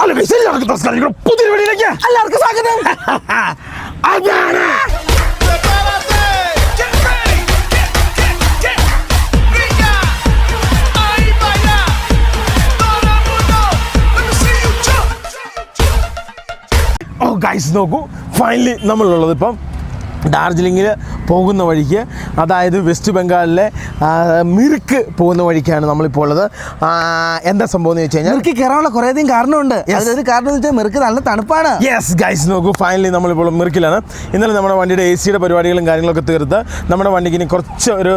പുതിയ വീഡിയോയിലേക്ക് എല്ലാവർക്കും സ്വാഗതം. ഓ ഗൈസ് നോക്കൂ, ഫൈനലി നമ്മളുള്ളത് ഇപ്പം ഡാർജിലിങ്ങിൽ പോകുന്ന വഴിക്ക്, അതായത് വെസ്റ്റ് ബംഗാളിലെ മിറിക്ക് പോകുന്ന വഴിക്കാണ് നമ്മളിപ്പോൾ ഉള്ളത്. എന്താ സംഭവം എന്ന് വെച്ച് കഴിഞ്ഞാൽ മിർക്ക് കയറാനുള്ള കുറേയധികം കാരണമുണ്ട്. അതൊരു കാരണം എന്ന് വെച്ചാൽ മിർക്ക് നല്ല തണുപ്പാണ്. യെസ് ഗൈസ് നോക്കൂ, ഫൈനലി നമ്മളിപ്പോൾ മിർക്കിലാണ്. ഇന്നലെ നമ്മുടെ വണ്ടിയുടെ AC പരിപാടികളും കാര്യങ്ങളൊക്കെ തീർത്ത് നമ്മുടെ വണ്ടിക്ക് ഇനി കുറച്ച് ഒരു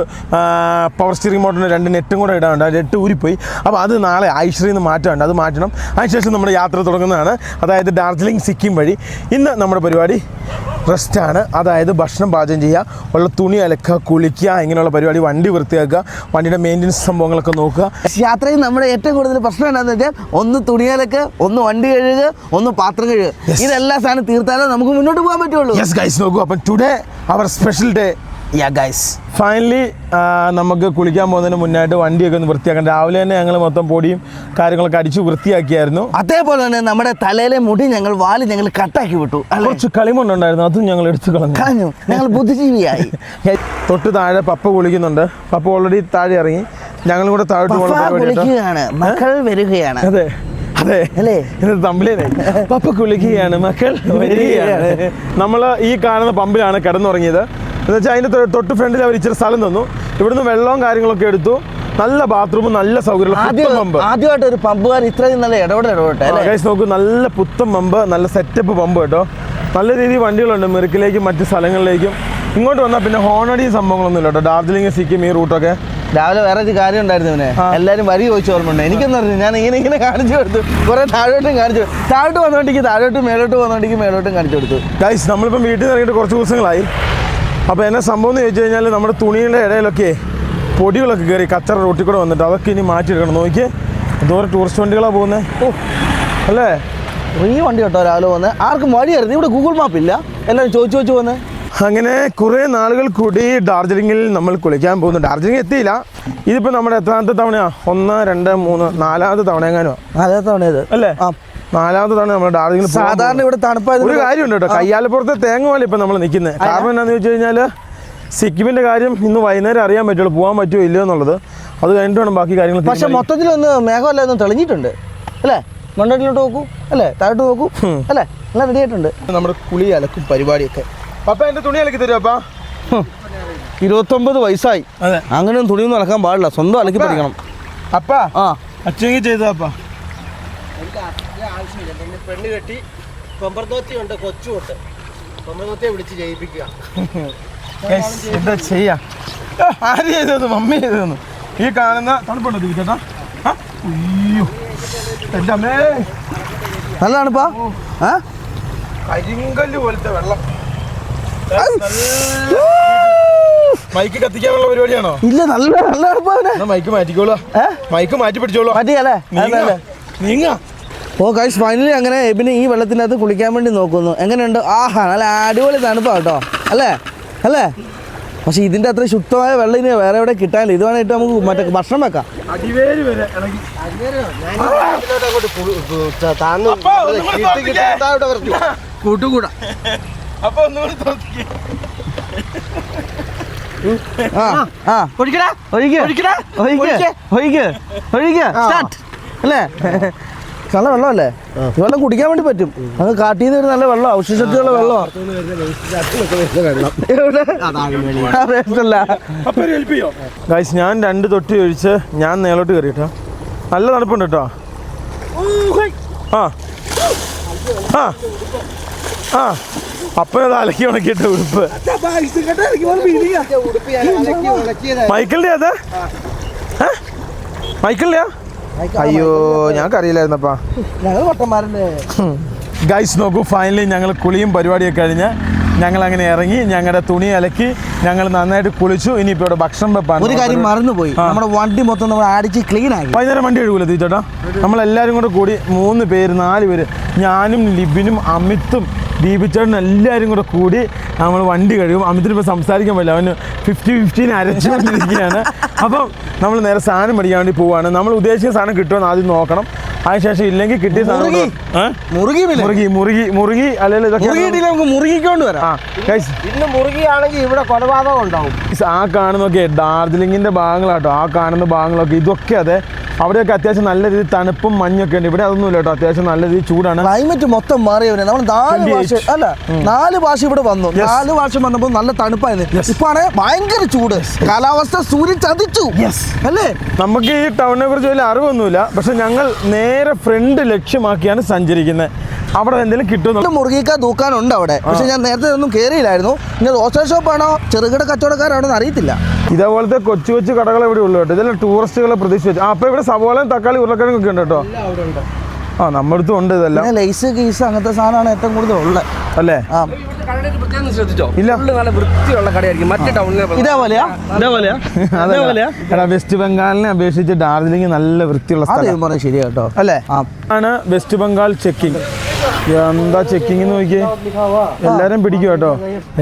പവർ സ്റ്റിയറിംഗ് മോട്ടറിന് 2 നെറ്റും കൂടെ ഇടാനുണ്ട്. ആ നെറ്റ് ഊരിപ്പോയി. അപ്പോൾ അത് നാളെ ഐശ്വറിയിൽ നിന്ന് മാറ്റാനുണ്ട്, അത് മാറ്റണം. അതിനുശേഷം നമ്മുടെ യാത്ര തുടങ്ങുന്നതാണ്, അതായത് ഡാർജിലിംഗ് സിക്കിം വഴി. ഇന്ന് നമ്മുടെ പരിപാടി റെസ്റ്റാണ്, അതായത് ഭക്ഷണം പാചകം ചെയ്യുക, ഉള്ള തുണി അലക്കുക, കുളിക്കുക, ഇങ്ങനെയുള്ള പരിപാടി, വണ്ടി വൃത്തിയാക്കുക, വണ്ടിയുടെ മെയിൻ്റനൻസ് സംഭവങ്ങളൊക്കെ നോക്കുക. യാത്രയിൽ നമ്മുടെ ഏറ്റവും കൂടുതൽ പ്രശ്നം എന്താണെന്ന് വെച്ചാൽ ഒന്ന് തുണിയലക്ക്, ഒന്ന് വണ്ടി കഴുകുക, ഒന്ന് പാത്രം കഴുകുക. ഇതെല്ലാം സാധനം തീർത്താലേ നമുക്ക് മുന്നോട്ട് പോകാൻ പറ്റുള്ളൂ. യെസ് ഗൈസ് നോക്കൂ, അപ്പം today our special day. Ya guys, finally നമുക്ക് കുളിക്കാൻ പോകുന്നതിന് മുന്നായിട്ട് വണ്ടിയൊക്കെ ഒന്ന് വൃത്തിയാക്കണം. രാവിലെ തന്നെ ഞങ്ങൾ മൊത്തം പൊടിയും കാര്യങ്ങളൊക്കെ അടിച്ച് വൃത്തിയാക്കിയായിരുന്നു. അതേപോലെ തന്നെ നമ്മുടെ തലയിലെ മുടി ഞങ്ങൾ കട്ടാക്കി വിട്ടു. കുറച്ച് കളിമണ്ണുണ്ടായിരുന്നു, അതും ഞങ്ങൾ എടുത്തു കളഞ്ഞു. ഞങ്ങൾ ബുദ്ധിജീവിയായി. തൊട്ട് താഴെ പപ്പ കുളിക്കുന്നുണ്ട്. പപ്പ ഓൾറെഡി താഴെ ഇറങ്ങി, ഞങ്ങളും കൂടെ താഴോട്ട് കുളിക്കുകയാണ്. മക്കൾ വരികയാണ്. അതെ അതെ അല്ലേ, തമ്പിലേനായി. പപ്പ കുളിക്കുകയാണ്, മക്കൾ വരികയാണ്. നമ്മൾ ഈ കാണുന്ന പമ്പിലാണ് കിടന്നുറങ്ങിയത്. എന്നുവെച്ചാൽ അതിൻ്റെ തൊട്ട് ഫ്രണ്ടിൽ അവർ ഇച്ചിരി സ്ഥലം തന്നു. ഇവിടുന്ന് വെള്ളവും കാര്യങ്ങളൊക്കെ എടുത്തു. നല്ല ബാത്റൂമും നല്ല സൗകര്യമുള്ള പമ്പ്. ആദ്യമായിട്ട് ഒരു പമ്പുകാർ ഇത്രയും നല്ല ഇടപെട്ടെ. നോക്കൂ, നല്ല പുത്തൻ പമ്പ്, നല്ല സെറ്റപ്പ് പമ്പ് കേട്ടോ. നല്ല രീതിയിൽ വണ്ടികളുണ്ട് മിറിക്കിലേക്കും മറ്റ് സ്ഥലങ്ങളിലേക്കും. ഇങ്ങോട്ട് വന്നാൽ പിന്നെ ഹോണടിയും സംഭവങ്ങളൊന്നും ഇല്ല കേട്ടോ. ഡാർജിലിംഗ് സിക്കിം ഈ റൂട്ടൊക്കെ. രാവിലെ വേറെ ഒരു കാര്യം ഉണ്ടായിരുന്നു. ഇവനെ എല്ലാവരും വരി ചോദിച്ചു ഓർമ്മയുണ്ട്. എനിക്കൊന്നും അറിഞ്ഞു. ഞാൻ ഇങ്ങനെ കാണിച്ചു കൊടുത്തു. കുറെ താഴോട്ടും കാണിച്ചു, താഴോട്ട് വന്നോണ്ടിക്ക് താഴോട്ടും, മേലോട്ട് വന്നോണ്ടിക്ക് മേലോട്ടും കാണിച്ചു കൊടുത്തു. ഗൈസ് നമ്മളിപ്പം വീട്ടിൽ നിന്ന് ഇറങ്ങിയിട്ട് കുറച്ച് ദിവസങ്ങളായി. അപ്പോൾ എന്നെ സംഭവം എന്ന് ചോദിച്ചു കഴിഞ്ഞാൽ നമ്മുടെ തുണിയുടെ ഇടയിലൊക്കെ പൊടികളൊക്കെ കയറി കച്ചറ റോട്ടിൽ കൂടെ വന്നിട്ട് അതൊക്കെ ഇനി മാറ്റിയെടുക്കണം. നോക്കിയേ, എന്തോരം ടൂറിസ്റ്റ് വണ്ടികളാണ് പോകുന്നത്. ഓ അല്ലേ, ഈ വണ്ടി കേട്ടോ രാവിലെ വന്ന്. ആർക്കും വഴിയായിരുന്നു, ഇവിടെ ഗൂഗിൾ മാപ്പ് ഇല്ല. എല്ലാവരും ചോദിച്ചു വന്ന്. അങ്ങനെ കുറേ നാളുകൾ കൂടി ഡാർജിലിങ്ങിൽ നമ്മൾ കുളിക്കാൻ പോകുന്നു. ഡാർജിലിംഗ് എത്തിയില്ല. ഇതിപ്പോൾ നമ്മുടെ എത്രാമത്തെ തവണയാണ്? 1, 2, 3 4ാമത്തെ തവണ എങ്ങാനോ. അതേ തവണ അല്ലേ? 4ാമത്തെ തവണ നമ്മൾ ഡാർജിലിംഗ്. സാധാരണ ഇവിടെ തണുപ്പായത് ഒരു കാര്യമുണ്ട് കേട്ടോ, കയ്യാലപ്പുറത്തെ തേങ്ങ പോലെ ഇപ്പം നമ്മൾ നിൽക്കുന്നത്. കാരണം എന്താണെന്ന് വെച്ച് കഴിഞ്ഞാൽ സിക്കിമിൻ്റെ കാര്യം ഇന്ന് വൈകുന്നേരം അറിയാൻ പറ്റുള്ളൂ, പോകാൻ പറ്റുമോ ഇല്ലയോ എന്നുള്ളത്. അത് കഴിഞ്ഞിട്ട് വേണം ബാക്കി കാര്യങ്ങൾ. പക്ഷെ മൊത്തത്തിലൊന്ന് മേഘമല്ല ഒന്ന് തെളിഞ്ഞിട്ടുണ്ട് അല്ലേ? മണ്ടോട്ടിലോട്ട് നോക്കൂ അല്ലേ, താഴോട്ട് നോക്കൂ അല്ലേ, എല്ലാം റെഡി ആയിട്ടുണ്ട്. നമ്മുടെ കുളി അലക്കും പരിപാടിയൊക്കെ. പപ്പ എൻ്റെ തുണി അലക്കി തരുമോ അപ്പ? 29 വയസ്സായി. അതെ, അങ്ങനെയൊന്നും തുണിയൊന്നും അലക്കാൻ പാടില്ല, സ്വന്തം അലക്കി പഠിക്കണം. അപ്പ അച്ഛനെങ്കിൽ ചെയ്തോ അപ്പ? പെണ്ണ് കെട്ടി കൊമ്പർത്തോത്തിയുണ്ട്, കൊച്ചുണ്ട്. കൊമ്പർത്തോത്തിയെ വിളിച്ച് ജയിപ്പിക്കുക. എന്താ ചെയ്യാ? ആര് ചെയ്തു? മമ്മി ചെയ്തു. ഈ കാണുന്ന തണുപ്പുണ്ടോ ചേട്ടാ? അയ്യോ എൻ്റെ അമ്മേ, നല്ല തണുപ്പാ. കരിങ്കല്ല് പോലത്തെ വെള്ളം. മൈക്ക് കത്തിക്കാനുള്ള പരിപാടിയാണോ? ഇല്ല, നല്ല നല്ല തണുപ്പാ. മൈക്ക് മാറ്റിക്കോളൂ, മൈക്ക് മാറ്റി പിടിച്ചോളൂ. മാറ്റിയല്ലേ? നീങ്ങ. ഓ ഗൈസ്, ഫൈനലി അങ്ങനെ എബിന് ഈ വെള്ളത്തിനകത്ത് കുളിക്കാൻ വേണ്ടി നോക്കുന്നു. എങ്ങനെയുണ്ട്? ആഹാ, നല്ല അടിപൊളി തണുപ്പാ കേട്ടോ. അല്ലേ അല്ലേ? പക്ഷെ ഇതിൻ്റെ അത്ര ശുദ്ധമായ വെള്ളം ഇനി വേറെ എവിടെ കിട്ടാനില്ല. ഇത് വേണമായിട്ട് നമുക്ക് മറ്റേ ഭക്ഷണം വെക്കാം. അടിവേര് വരെ കൂട്ടുകൂടാ. അല്ലേ? നല്ല വെള്ളമല്ലേ? ഈ വെള്ളം കുടിക്കാൻ വേണ്ടി പറ്റും. അത് കാട്ടിൽ നിന്ന് ഒരു നല്ല വെള്ളം, ഔഷധത്തിലുള്ള വെള്ളമാണ്. ഗൈസ്, ഞാൻ 2 തൊട്ടി ഒഴിച്ച് ഞാൻ നേലോട്ട് കയറി കേട്ടോ. നല്ല തണുപ്പുണ്ട് കേട്ടോ. ആ ആ ആ അപ്പനത് അലക്കി ഉണക്കിയിട്ട് ഉടുപ്പ്. മൈക്കിളിൻ്റെ അത് മൈക്കിളിൻ്റെയാ? അയ്യോ, ഞങ്ങൾക്കറിയില്ലായിരുന്നപ്പാ. ഗൈസ് നോക്കൂ, ഫൈനലി ഞങ്ങൾ കുളിയും പരിപാടിയൊക്കെ കഴിഞ്ഞ് ഞങ്ങളങ്ങനെ ഇറങ്ങി. ഞങ്ങളുടെ തുണി അലക്കി ഞങ്ങൾ നന്നായിട്ട് കുളിച്ചു. ഇനിയിപ്പോൾ ഇവിടെ ഭക്ഷണം വെപ്പാണ്. ഒരു കാര്യം മറന്നുപോയി, നമ്മുടെ വണ്ടി മൊത്തം നമ്മൾ അടിച്ച് ക്ലീൻ ആക്കി. വൈകുന്നേരം വണ്ടി കഴുകൂല തീച്ചേട്ടാ? നമ്മളെല്ലാവരും കൂടെ കൂടി 3 പേര് 4 പേര്, ഞാനും ലിബിനും അമിത്തും ദീപിച്ചേട്ടനും എല്ലാവരും കൂടെ കൂടി നമ്മൾ വണ്ടി കഴുകും. അമിത്തിന് ഇപ്പോൾ സംസാരിക്കാൻ പറ്റില്ല, അവന് 50-50 അരച്ചുകൊണ്ടിരിക്കുകയാണ്. അപ്പം നമ്മൾ നേരെ സാധനം മേടിക്കാൻ വേണ്ടി പോവുകയാണ്. നമ്മൾ ഉദ്ദേശിച്ച സാധനം കിട്ടുമെന്ന് ആദ്യം നോക്കണം. അതിനുശേഷം ഇല്ലെങ്കിൽ കിട്ടിയ മുറുകി അല്ലെങ്കിൽ ഇതൊക്കെ മുറുകിക്കൊണ്ട് വരാം. ഇന്ന് മുറുകിയാണെങ്കിൽ ഇവിടെ കൊലപാതകം ഉണ്ടാവും. ആ കാണുന്നൊക്കെ ഡാർജിലിങ്ങിന്റെ ഭാഗങ്ങളാട്ടോ, ആ കാണുന്ന ഭാഗങ്ങളൊക്കെ ഇതൊക്കെ അതെ. അവിടെയൊക്കെ അത്യാവശ്യം നല്ല രീതിയിൽ തണുപ്പും മഞ്ഞൊക്കെ ഉണ്ട്. ഇവിടെ അതൊന്നുമില്ല കേട്ടോ, അത്യാവശ്യം നല്ല രീതിയിൽ ചൂടാണ്. ക്ലൈമറ്റ് മൊത്തം മാറിയവനെ. നമ്മൾ 4 ഭാഷ ഇവിടെ വന്നു. 4 ഭാഷ വന്നപ്പോൾ നല്ല തണുപ്പായിരുന്നു. ഇപ്പാണ് ഭയങ്കര ചൂട് കാലാവസ്ഥ. സൂര്യൻ ചതിച്ചു അല്ലേ. നമുക്ക് ഈ ടൗണിനെ കുറിച്ച് വലിയ അറിവൊന്നുമില്ല, പക്ഷെ ഞങ്ങൾ നേരെ ഫ്രണ്ട് ലക്ഷ്യമാക്കിയാണ് സഞ്ചരിക്കുന്നത്. അവിടെ എന്തെങ്കിലും കിട്ടുന്നു. മുറുകിക്ക തൂക്കാനുണ്ട് അവിടെ, പക്ഷെ ഞാൻ നേരത്തെ ഒന്നും കയറിയില്ലായിരുന്നു. ഇനി റോസ്റ്റർ ഷോപ്പാണോ ചെറുകിട കച്ചവടക്കാരാണോ എന്ന് അറിയത്തില്ല. ഇതേപോലത്തെ കൊച്ചു കൊച്ചു കടകൾ ഇവിടെ ഉള്ളു കേട്ടോ. ഇതെല്ലാം ടൂറിസ്റ്റുകളെ പ്രതീക്ഷിച്ചു. അപ്പൊ ഇവിടെ സവോളയും തക്കാളി ഉരുളക്കിഴങ്ങൊക്കെ ഉണ്ട് കേട്ടോ. നമ്മുടെ അടുത്തും ഉണ്ട് ഇതെല്ലാം. ലൈസ് കീസ് അങ്ങനത്തെ സാധനമാണ് ഏറ്റവും കൂടുതൽ ഉള്ളത് അല്ലേ. ഇല്ല, നല്ല വൃത്തിയുള്ള കടയായിരിക്കും. മറ്റേ ടൗണിലെ വെസ്റ്റ് ബംഗാളിനെ അപേക്ഷിച്ച് ഡാർജിലിംഗ് നല്ല വൃത്തിയുള്ള സ്ഥലം. ശരി കേട്ടോ അല്ലേ. ആണ് വെസ്റ്റ് ബംഗാൾ ചെക്കിങ്. എന്താ ചെക്കിങ് നോക്കിയേ, എല്ലാരും പിടിക്കും കേട്ടോ.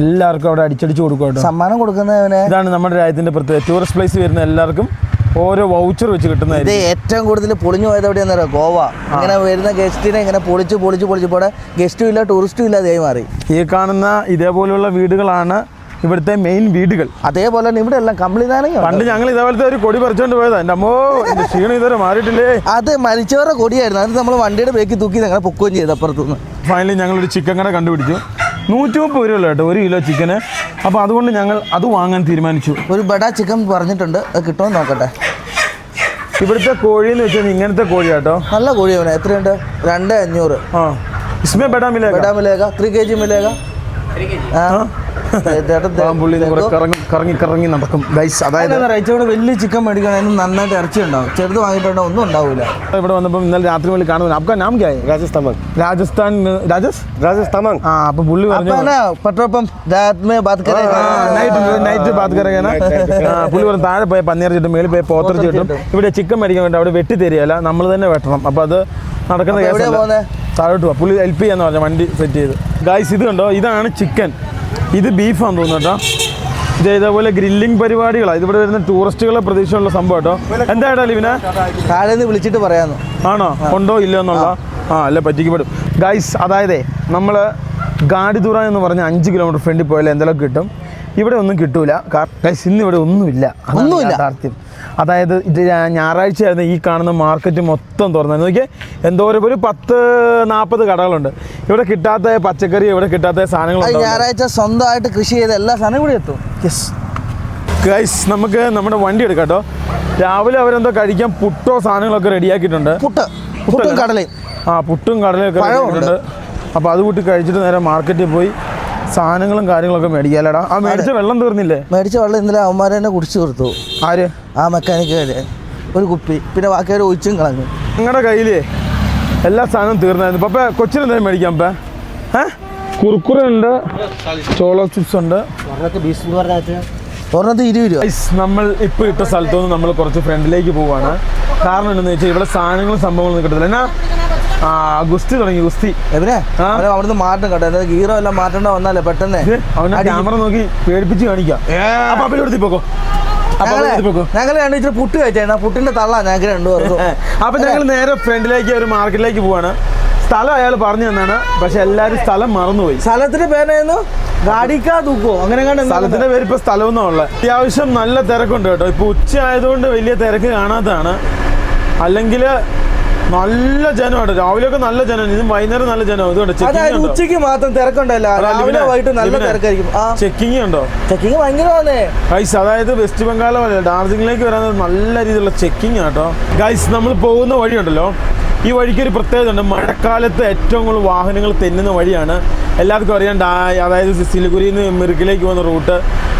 എല്ലാവർക്കും അവിടെ അടിച്ചടിച്ച് കൊടുക്കും കേട്ടോ. സമ്മാനം കൊടുക്കുന്നവനെ. ഇതാണ് നമ്മുടെ രാജ്യത്തിന്റെ പ്രത്യേകത. ടൂറിസ്റ്റ് പ്ലേസ് വരുന്ന എല്ലാവർക്കും ഓരോ വൗച്ചർ വെച്ച് കിട്ടുന്നത്. ഏറ്റവും കൂടുതൽ പൊളിഞ്ഞു പോയത് എവിടെയാണെന്ന് അറിയാം, ഗോവ. ഇങ്ങനെ വരുന്ന ഗസ്റ്റിനെ ഇങ്ങനെ പൊളിച്ച് പോടെ ഗസ്റ്റും ഇല്ല ടൂറിസ്റ്റും ഇല്ലാതെയായി മാറി. ഈ കാണുന്ന ഇതേപോലെയുള്ള വീടുകളാണ് ഇവിടുത്തെ മെയിൻ വീടുകൾ. അതേപോലെ തന്നെ ഇവിടെ എല്ലാം കംപ്ലീറ്റ്. പണ്ട് ഞങ്ങൾ ഇതേപോലത്തെ ഒരു കൊടി പറിച്ചോണ്ട് പോയതാ. എൻ്റെ അമ്മോ, ക്ഷീണം ഇതുവരെ മാറിയിട്ടില്ലേ. അത് മരിച്ചവരുടെ കൊടിയായിരുന്നു. അത് നമ്മൾ വണ്ടിയുടെ ബേക്കിൽ തൂക്കി ഞങ്ങളെ പൊക്കുകയും ചെയ്തു അപ്പുറത്തുനിന്ന്. ഫൈനലി ഞങ്ങളൊരു ചിക്കൻ കട കണ്ടുപിടിച്ചു. 130 രൂപ കേട്ടോ 1 കിലോ ചിക്കന്. അപ്പോൾ അതുകൊണ്ട് ഞങ്ങൾ അത് വാങ്ങാൻ തീരുമാനിച്ചു. ഒരു ബഡാ ചിക്കൻ പറഞ്ഞിട്ടുണ്ട്, അത് കിട്ടുമോ നോക്കട്ടെ. ഇവിടുത്തെ കോഴി എന്ന് വെച്ചാൽ ഇങ്ങനത്തെ കോഴി കേട്ടോ. നല്ല കോഴിയാണ്. എത്രയുണ്ട്? 2,500. इसमें बड़ा मिलेगा 3 kg मिलेगा. കറങ്ങി നടക്കും ഗൈസ്. അതായത് വലിയ ചിക്കൻ മേടിക്കണം, നന്നായിട്ട് ഇറച്ചി ഉണ്ടാവും. ചെറുത് വാങ്ങിയിട്ടുണ്ടോ ഒന്നും ഉണ്ടാവില്ല. ഇവിടെ വന്നപ്പോൾ ഇന്നലെ രാത്രി മുതൽ കാണുന്നത്. आपका नाम क्या है? राजस्थान राजस्थान. അപ്പോൾ പുള്ളി പറഞ്ഞു पेट्रोल पंप നൈറ്റ് ബാത് കരേഗാ ना. പുള്ളി പറഞ്ഞു താഴെ പോയി പന്നിയിറച്ചിട്ടും മേളിൽ പോയി പോത്തിറച്ചിട്ടും ഇവിടെ ചിക്കൻ മേടിക്കാൻ വേണ്ടി അവിടെ വെട്ടി തരികയല്ല, നമ്മൾ തന്നെ വെട്ടണം. അപ്പോൾ അത് നടക്കുന്ന കേസല്ല. താഴോട്ട് പോവാ. പുള്ളി ഹെൽപ്പ് ചെയ്യാന്ന് പറഞ്ഞു, വണ്ടി സെറ്റ് ചെയ്ത്. ഗൈസ് ഇത് കണ്ടോ, ഇതാണ് ചിക്കൻ. ഇത് ബീഫാന്ന് തോന്നുന്നു കേട്ടോ. ഇത് ഇതേപോലെ ഗ്രില്ലിംഗ് പരിപാടികളാണ്. ഇതിവിടെ വരുന്ന ടൂറിസ്റ്റുകളെ പ്രതീക്ഷയുള്ള സംഭവം കേട്ടോ. എന്താ ലിവിനെ താഴെ വിളിച്ചിട്ട് പറയാന്ന്. ആണോ, ഉണ്ടോ ഇല്ലോ എന്നുള്ള. അല്ല പറ്റിക്കപ്പെടും ഗൈസ്. അതായത് നമ്മൾ ഗാഡിദൂറ എന്ന് പറഞ്ഞ 5 കിലോമീറ്റർ ഫ്രണ്ടിൽ പോയാൽ എന്തെങ്കിലും കിട്ടും. ഇവിടെ ഒന്നും കിട്ടൂല ഗൈസ്. ഇന്ന് ഇവിടെ ഒന്നുമില്ല. യാഥാർത്ഥ്യം. അതായത് ഇത് ഞായറാഴ്ചയായിരുന്നു ഈ കാണുന്ന മാർക്കറ്റ് മൊത്തം തുറന്നത്. നോക്കിയാൽ എന്തോരം ഒരു 10-40 കടകളുണ്ട്. ഇവിടെ കിട്ടാത്ത പച്ചക്കറി, ഇവിടെ കിട്ടാത്ത സാധനങ്ങൾ. ഞായറാഴ്ച സ്വന്തമായിട്ട് കൃഷി ചെയ്ത എല്ലാ സാധനവും കൂടി എത്തും. യെസ് ഗൈസ്, നമുക്ക് നമ്മുടെ വണ്ടി എടുക്കാം കേട്ടോ. രാവിലെ അവരെന്തോ കഴിക്കാൻ പുട്ടോ സാധനങ്ങളൊക്കെ റെഡിയാക്കിയിട്ടുണ്ട്. പുട്ടും കടലയും. പുട്ടും കടലയൊക്കെ റെഡിയാക്കിയിട്ടുണ്ട്. അപ്പോൾ അത് കൂട്ടി കഴിച്ചിട്ട് നേരെ മാർക്കറ്റിൽ പോയി സാധനങ്ങളും കാര്യങ്ങളൊക്കെ മേടിക്കാലടാ. ആ മേടിച്ച വെള്ളം തീർന്നില്ലേ? മേടിച്ച വെള്ളം ഇന്നലെ അവന്മാരെ തന്നെ കുടിച്ചു തീർത്തു. ആര്? ആ മെക്കാനിക്ക് ഒരു കുപ്പി, പിന്നെ ബാക്കിയൊരു ഒഴിച്ചും കളഞ്ഞു. നിങ്ങളുടെ കയ്യിൽ എല്ലാ സാധനവും തീർന്നായിരുന്നു. പപ്പ കൊച്ചിനെന്തായാലും മേടിക്കാം. കുർക്കുറ ഉണ്ട്, ചോളോ ചിപ്സ് ഉണ്ട്. ഒരെണ്ണത്ത് 20 രൂപ. നമ്മൾ ഇപ്പോൾ ഇട്ട സ്ഥലത്തുനിന്ന് നമ്മൾ കുറച്ച് ഫ്രണ്ടിലേക്ക് പോവുകയാണ്. കാരണം എന്താണെന്ന് വെച്ചാൽ ഇവിടെ സാധനങ്ങളും സംഭവങ്ങളൊന്നും കിട്ടത്തില്ല. എന്നാ ഗുസ്തി തുടങ്ങി. ഗുസ്തി അവിടുന്ന് മാറ്റം കേട്ടോ. ഗീറോ എല്ലാം മാറ്റേണ്ട വന്നാലേ പെട്ടെന്ന് അവനെ ക്യാമറ നോക്കി പേടിപ്പിച്ച് കാണിക്കാം. ഞങ്ങൾ രണ്ടു പുട്ട് കഴിച്ചായിരുന്നു. പുട്ടിന്റെ തള്ള ഞങ്ങൾക്ക് രണ്ടുപേർക്കും. അപ്പൊ ഞങ്ങൾ നേരെ ഫ്രണ്ടിലേക്ക് ഒരു മാർക്കറ്റിലേക്ക് പോവാണ്. സ്ഥലം അയാൾ പറഞ്ഞു തന്നാണ്, പക്ഷെ എല്ലാരും സ്ഥലം മറന്നുപോയി. സ്ഥലത്തിന്റെ പേരായിരുന്നു ഗാഡിക്കാ തൂക്കോ അങ്ങനെ. സ്ഥലത്തിന്റെ പേര് ഇപ്പൊ സ്ഥലമൊന്നുമുള്ള. അത്യാവശ്യം നല്ല തിരക്കുണ്ട് കേട്ടോ. ഇപ്പൊ ഉച്ച ആയതുകൊണ്ട് വലിയ തിരക്ക് കാണാത്തതാണ്. അല്ലെങ്കിൽ നല്ല ജനമാണ്. രാവിലെയൊക്കെ നല്ല ജനമാണ്. ഇതും വൈകുന്നേരം നല്ല ജനമാണ്. ഇതുകൊണ്ട് ഉച്ചയ്ക്ക് മാത്രം തിരക്കുണ്ടല്ലോ, രാവിലെ വൈകിട്ട് നല്ല തിരക്കായിരിക്കും. ചെക്കിങ് ഉണ്ടോ? ചെക്കിങ് ഭയങ്കരമാണ് ഗൈസ്. അതായത് വെസ്റ്റ് ബംഗാൾ പോലെ ഡാർജിലിംഗിലേക്ക് വരാൻ നല്ല രീതിയിലുള്ള ചെക്കിങ് കേട്ടോ. ഗൈസ്, നമ്മൾ പോകുന്ന വഴിയുണ്ടല്ലോ, ഈ വഴിക്ക് ഒരു പ്രത്യേകത ഉണ്ട്. മഴക്കാലത്ത് ഏറ്റവും കൂടുതൽ വാഹനങ്ങൾ തെന്നുന്ന വഴിയാണ്. എല്ലാവർക്കും അറിയാം. അതായത് സിലിഗുരിയിൽ നിന്ന് മിർക്കിലേക്ക് പോകുന്ന റൂട്ട്.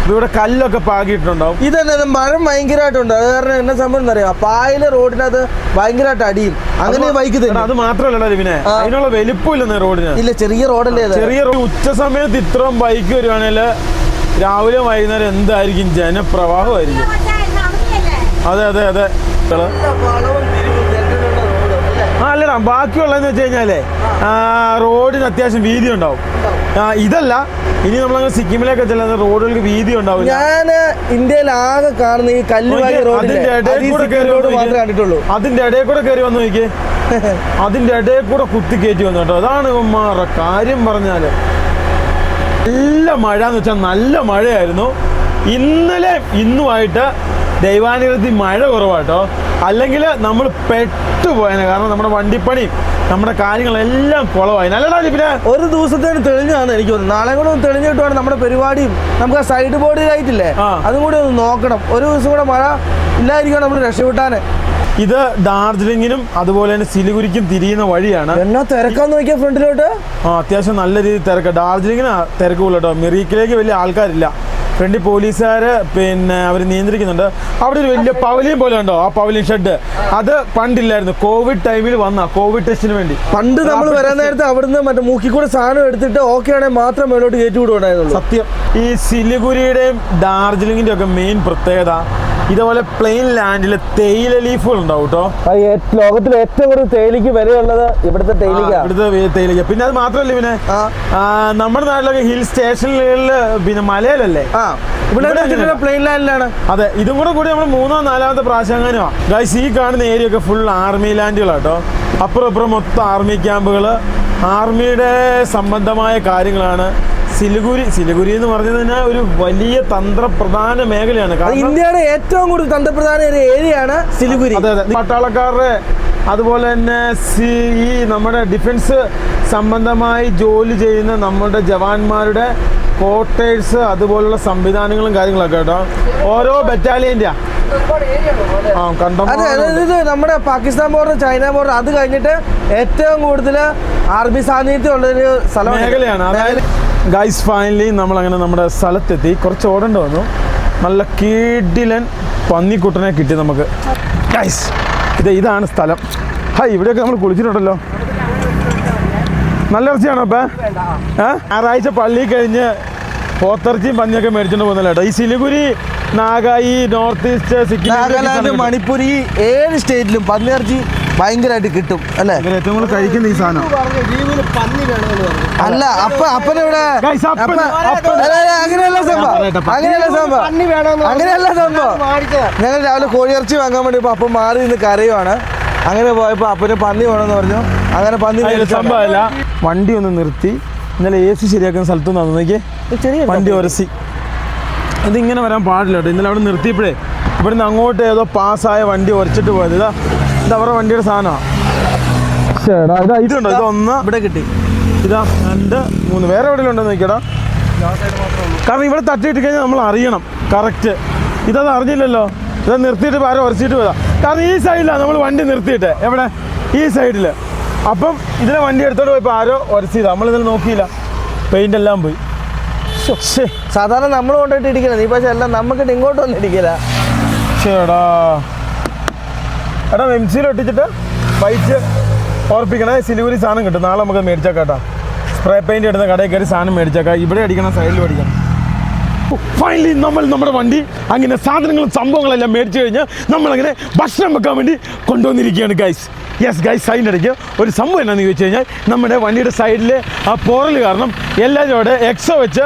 ഇവിടെ കല്ലൊക്കെ പാകിയിട്ടുണ്ടാവും. ഇതന്നെ മരം ഭയങ്കരമായിട്ടുണ്ട്. അത് കാരണം എന്നെ സംഭവം എന്നറിയാം, പായല് റോഡിനകത്ത് ഭയങ്കരമായിട്ട് അടിയും. അങ്ങനെ ബൈക്ക് തന്നെ. അത് മാത്രമല്ല പിന്നെ അതിനുള്ള വലിപ്പമില്ലെന്ന് റോഡിന്. ഇല്ല, ചെറിയ റോഡല്ലേ. ചെറിയ ഉച്ച സമയത്ത് ഇത്രയും ബൈക്ക് വരുവാണെങ്കിൽ രാവിലെ വൈകുന്നേരം എന്തായിരിക്കും ജനപ്രവാഹമായിരിക്കും. അതെ അതെ അതെ. അല്ലടാ ബാക്കിയുള്ളതെന്ന് വെച്ച് കഴിഞ്ഞാലേ റോഡിന് അത്യാവശ്യം വീതി ഉണ്ടാവും. ഇതല്ല, ഇനി നമ്മളങ്ങനെ സിക്കിമിലേക്ക് ചെല്ലുന്ന റോഡുകൾക്ക് വീതി ഉണ്ടാവില്ല. ഞാൻ ഇന്ത്യയിൽ ആകെ കാണുന്ന ഈ കല്ലുവാരി അതിന്റെ ഇടയിൽ കൂടെ കയറി വന്നു നോക്കിയേ. അതിന്റെ ഇടയിൽ കൂടെ കുത്തി കയറ്റി വന്നു കേട്ടോ. അതാണ് ഉമ്മാറ കാര്യം പറഞ്ഞാല്. നല്ല മഴ എന്ന് വെച്ചാൽ നല്ല മഴയായിരുന്നു. ഇന്നലെ ഇന്നുമായിട്ട് ദൈവാനുഗ്രഹത്തിൽ മഴ കുറവാട്ടോ. അല്ലെങ്കിൽ നമ്മൾ പെട്ടുപോയനെ. കാരണം നമ്മുടെ വണ്ടിപ്പണി, നമ്മുടെ കാര്യങ്ങളെല്ലാം കുളമായി. നല്ലതാ പിന്നെ ഒരു ദിവസത്തേന് തെളിഞ്ഞാണ് എനിക്ക് തോന്നുന്നത്. നാളെ കൂടെ ഒന്ന് തെളിഞ്ഞു കിട്ടുവാണ് നമ്മുടെ പരിപാടിയും. നമുക്ക് ആ സൈഡ് ബോർഡ് ലൈറ്റില്ലേ, അതും കൂടി ഒന്ന് നോക്കണം. ഒരു ദിവസം കൂടെ മഴ ഇല്ലായിരിക്കും നമ്മൾ രക്ഷപ്പെട്ടാന്. ഇത് ഡാർജിലിങ്ങിനും അതുപോലെ തന്നെ സിലിഗുരിക്കും തിരിയുന്ന വഴിയാണ്. എന്നാ തിരക്കാന്ന് നോക്കിയാൽ ഫ്രണ്ടിലോട്ട് അത്യാവശ്യം നല്ല രീതിയിൽ തിരക്ക്. ഡാർജിലിങ്ങിന് തിരക്ക് പോലും കേട്ടോ. മിറീക്കിലേക്ക് വലിയ ആൾക്കാരില്ല. ഫ്രണ്ടിൽ പോലീസുകാർ പിന്നെ അവർ നിയന്ത്രിക്കുന്നുണ്ട്. അവിടെ ഒരു വലിയ പവലിയൻ പോലെ ഉണ്ടോ, ആ പവലിയൻ ഷെഡ്. അത് പണ്ടില്ലായിരുന്നു, കോവിഡ് ടൈമിൽ വന്ന കോവിഡ് ടെസ്റ്റിന് വേണ്ടി. പണ്ട് നമ്മൾ വരാൻ നേരത്തെ അവിടുന്ന് മറ്റേ മൂക്കിക്കൂടെ സാധനം എടുത്തിട്ട് ഓക്കെ ആണെങ്കിൽ മാത്രം മേലോട്ട് കയറ്റി വിടുകയുണ്ടായിരുന്നു. സത്യം. ഈ സിലിഗുരിയുടെയും ഡാർജിലിങ്ങിന്റെ ഒക്കെ മെയിൻ പ്രത്യേകത ഇതേപോലെ പ്ലെയിൻ ലാൻഡിൽ തേയില ലീഫുകൾ ഉണ്ടാവും കേട്ടോ. ലോകത്തിൽ ഏറ്റവും കൂടുതൽ തേയിലയ്ക്ക് വിലയുള്ളത് ഇവിടുത്തെ തേയിലയ്ക്ക്. പിന്നെ അത് മാത്രമല്ല, പിന്നെ നമ്മുടെ നാട്ടിലൊക്കെ ഹിൽ സ്റ്റേഷനുകളിൽ പിന്നെ മലയിലല്ലേ, പ്ലെയിൻ ലാൻഡിലാണ്. അതെ, ഇതും കൂടെ കൂടി നമ്മൾ 3-ാമോ 4-ാമത്തെ പ്രാവശ്യങ്ങാനുമാണ്. ഗൈസ്, ഈ കാണുന്ന ഏരിയ ഒക്കെ ഫുൾ ആർമി ലാൻഡുകളാട്ടോ. അപ്പുറം ഇപ്പുറം മൊത്തം ആർമി ക്യാമ്പുകൾ, ആർമിയുടെ സംബന്ധമായ കാര്യങ്ങളാണ്. സിലിഗുരി എന്ന് പറഞ്ഞത് തന്നെ ഒരു വലിയ തന്ത്രപ്രധാന മേഖലയാണ്. ഇന്ത്യയുടെ ഏറ്റവും കൂടുതൽ തന്ത്രപ്രധാന ഒരു ഏരിയയാണ് സിലിഗുരി. അതെ അതെ. പട്ടാളക്കാരുടെ അതുപോലെ തന്നെ ഈ നമ്മുടെ ഡിഫൻസ് സംബന്ധമായി ജോലി ചെയ്യുന്ന നമ്മുടെ ജവാന്മാരുടെ ക്വാർട്ടേഴ്സ്, അതുപോലുള്ള സംവിധാനങ്ങളും കാര്യങ്ങളൊക്കെ കേട്ടോ. ഓരോ ബറ്റാലിയൻ്റെ നമ്മുടെ പാകിസ്ഥാൻ ബോർഡർ, ചൈന ബോർഡർ, അത് കഴിഞ്ഞിട്ട് ഏറ്റവും കൂടുതൽ ആർമി സാന്നിധ്യം ഉള്ളൊരു മേഖലയാണ്. അതായത് ഗൈസ്, ഫൈനലി നമ്മളങ്ങനെ നമ്മുടെ സ്ഥലത്തെത്തി. കുറച്ച് ഓടേണ്ടി വന്നു. നല്ല കിടിലൻ പന്നിക്കുട്ടനെ കിട്ടി നമുക്ക്. ഗൈസ്, ഇതാണ് സ്ഥലം. ഇവിടെയൊക്കെ നമ്മൾ കുളിച്ചിട്ടുണ്ടല്ലോ. നല്ല ഇറച്ചിയാണോ ഇപ്പം? ഞായറാഴ്ച പള്ളി കഴിഞ്ഞ് പോത്തിറച്ചിയും പന്നിയൊക്കെ മേടിച്ചോണ്ട് പോകുന്നല്ലോ കേട്ടോ. ഈ സിലിഗുരി, നാഗായി, നോർത്ത് ഈസ്റ്റ്, സിക്കിം, നാഗാലാൻഡ്, മണിപ്പൂർ, ഈ 7 സ്റ്റേറ്റിലും പന്നിയിറച്ചി ഭയങ്കരമായിട്ട് കിട്ടും അല്ലേ? ഏറ്റവും കൂടുതൽ കഴിക്കുന്ന ഈ സാധനം അല്ല. അപ്പനിവിടെ അങ്ങനെയല്ല സംഭവം. ഞങ്ങൾ രാവിലെ കോഴിയിറച്ചി വാങ്ങാൻ വേണ്ടി ഇപ്പൊ അപ്പം മാറി നിന്ന് കരയുവാണ്. അങ്ങനെ പോയപ്പോ അപ്പന് പന്നി വേണമെന്ന് പറഞ്ഞു. അങ്ങനെ പന്നി സംഭവമല്ല. വണ്ടി ഒന്ന് നിർത്തി ഇന്നലെ AC ശരിയാക്കുന്ന സ്ഥലത്തുനിന്ന് നോക്കിയേ, വണ്ടി ഉരസി. ഇതിങ്ങനെ വരാൻ പാടില്ല കേട്ടോ. ഇന്നലെ അവിടെ നിർത്തിയപ്പോഴേ ഇവിടുന്ന് അങ്ങോട്ട് ഏതോ പാസ്സായ വണ്ടി ഉരച്ചിട്ട് പോയത്. ഇത് അവരുടെ വണ്ടിയുടെ സാധനമാണ്. ഇതുണ്ടോ? ഇതൊന്ന് ഇവിടെ കിട്ടി. ഇതാ 2, 3 വേറെ എവിടെയെങ്കിലും ഉണ്ടോ നോക്കിയടാ. കാരണം ഇവിടെ തട്ടിയിട്ട് കഴിഞ്ഞാൽ നമ്മൾ അറിയണം കറക്റ്റ്. ഇതത് അറിഞ്ഞില്ലല്ലോ. ഇത് നിർത്തിയിട്ട് ആരോ ഉരച്ചിട്ട് പോയതാ. കാരണം ഈ സൈഡിലാണ് നമ്മൾ വണ്ടി നിർത്തിയിട്ട്, എവിടെ ഈ സൈഡിൽ. അപ്പം ഇതിലെ വണ്ടി എടുത്തോട്ട് പോയപ്പോൾ ആരോ ഉരച്ചില്ല. നമ്മളിതിൽ നോക്കിയില്ല, പെയിൻ്റ് എല്ലാം പോയി. സാധാരണ നമ്മൾ കൊണ്ടിട്ട് ഇടിക്കില്ല. നീ പക്ഷേ എല്ലാം നമുക്കിട്ട് ഇങ്ങോട്ട് വന്ന് ഇടിക്കില്ല. എടാ MC ഒട്ടിച്ചിട്ട് വൈറ്റ് ഓർപ്പിക്കണേ. സിലിഗുരി സാധനം കിട്ടും. നാളെ നമുക്ക് മേടിച്ചേക്കാം കേട്ടോ. സ്പ്രേ പെയിൻറ് എടുത്ത കടയിൽ കയറി സാധനം മേടിച്ചേക്കാം. ഇവിടെ അടിക്കണം, സൈഡിൽ അടിക്കണം. ഫൈനലി നമ്മൾ നമ്മുടെ വണ്ടി അങ്ങനെ സാധനങ്ങളും സംഭവങ്ങളെല്ലാം മേടിച്ചു കഴിഞ്ഞ് നമ്മളങ്ങനെ ഭക്ഷണം വെക്കാൻ വേണ്ടി കൊണ്ടുവന്നിരിക്കുകയാണ് ഗൈസ്. യെസ് ഗൈസ്, സൈഡിനിടയ്ക്ക് ഒരു സംഭവം എന്നാന്ന് ചോദിച്ചു കഴിഞ്ഞാൽ നമ്മുടെ വണ്ടിയുടെ സൈഡിൽ ആ പോറൽ കാരണം എല്ലാവരും അവിടെ എക്സോ വെച്ച്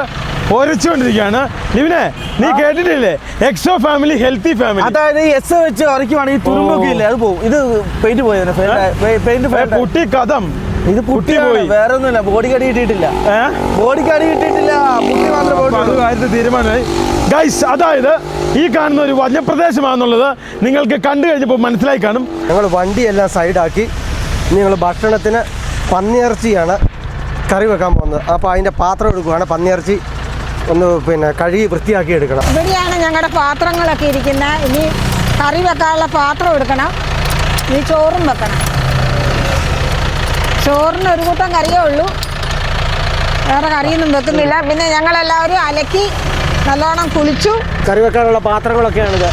ഒരച്ചുകൊണ്ടിരിക്കുകയാണ്. ലിവിനെ, നീ കേട്ടിട്ടില്ലേ എക്സോ ഫാമിലി ഹെൽത്തി ഫാമിലി? അതായത് എക്സോ വെച്ച് ഉറയ്ക്കുവാണെങ്കിൽ തുരുമ്പൊക്കെ ഇല്ലേ, അത് പോകും. ഇത് പെയിന്റ് പോയി കുട്ടി കഥം. ഇത് പുട്ടി പോയി, വേറെ ഒന്നുമില്ല. ബോഡിക്ക് അടി കിട്ടിയിട്ടില്ല. ബോഡിക്ക് അടി കിട്ടിയിട്ടില്ല, പുട്ടി മാത്രം കാര്യത്തിൽ തീരുമാനമായി ഗൈസ്. അതായത് ഈ കാണുന്ന ഒരു വനപ്രദേശമാണെന്നുള്ളത് നിങ്ങൾക്ക് കണ്ടു കഴിഞ്ഞപ്പോൾ മനസ്സിലായി കാണും. ഞങ്ങൾ വണ്ടിയെല്ലാം സൈഡാക്കി ഞങ്ങൾ ഭക്ഷണത്തിന് പന്നിയിറച്ചിയാണ് കറി വെക്കാൻ പോകുന്നത്. അപ്പോൾ അതിൻ്റെ പാത്രം എടുക്കുകയാണ്. പന്നിയിറച്ചി ഒന്ന് കഴുകി വൃത്തിയാക്കി എടുക്കണം. ഇവിടെയാണ് ഞങ്ങളുടെ പാത്രങ്ങളൊക്കെ ഇരിക്കുന്നത്. ഇനി കറി വെക്കാനുള്ള പാത്രം എടുക്കണം. ഇനി ചോറും വെക്കണം. ചോറിന് ഒരു കൂട്ടം കറിയേ ഉള്ളൂ, വേറെ കറിയൊന്നും വെക്കുന്നില്ല. പിന്നെ ഞങ്ങളെല്ലാവരും അലക്കി നല്ലോണം കുളിച്ചു. കറി വെക്കാനുള്ള പാത്രങ്ങളൊക്കെയാണിത്.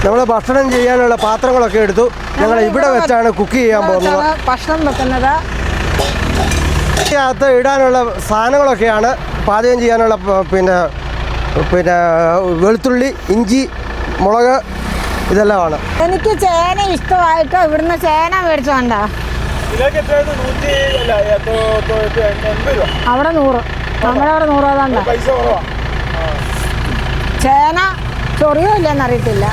നമ്മൾ ഭക്ഷണം ചെയ്യാനുള്ള പാത്രങ്ങളൊക്കെ എടുത്തു. ഞങ്ങൾ ഇവിടെ വെച്ചാണ് കുക്ക് ചെയ്യാൻ പോകുന്നത്. ഭക്ഷണം വെക്കുന്നത് അകത്ത് ഇടാനുള്ള സാധനങ്ങളൊക്കെയാണ് പാചകം ചെയ്യാനുള്ള പിന്നെ വെളുത്തുള്ളി, ഇഞ്ചി, മുളക് ഇതെല്ലാമാണ്. എനിക്ക് ചേന ഇഷ്ടമായിട്ട് ഇവിടുന്ന് ചേന മേടിച്ചോണ്ട. അവിടെ 100, നമ്മുടെ അവിടെ 100 ഏതാണ്ട. പൈസ കുറവാ. ചേന ചൊറിയോ ഇല്ലെന്നറിയത്തില്ല.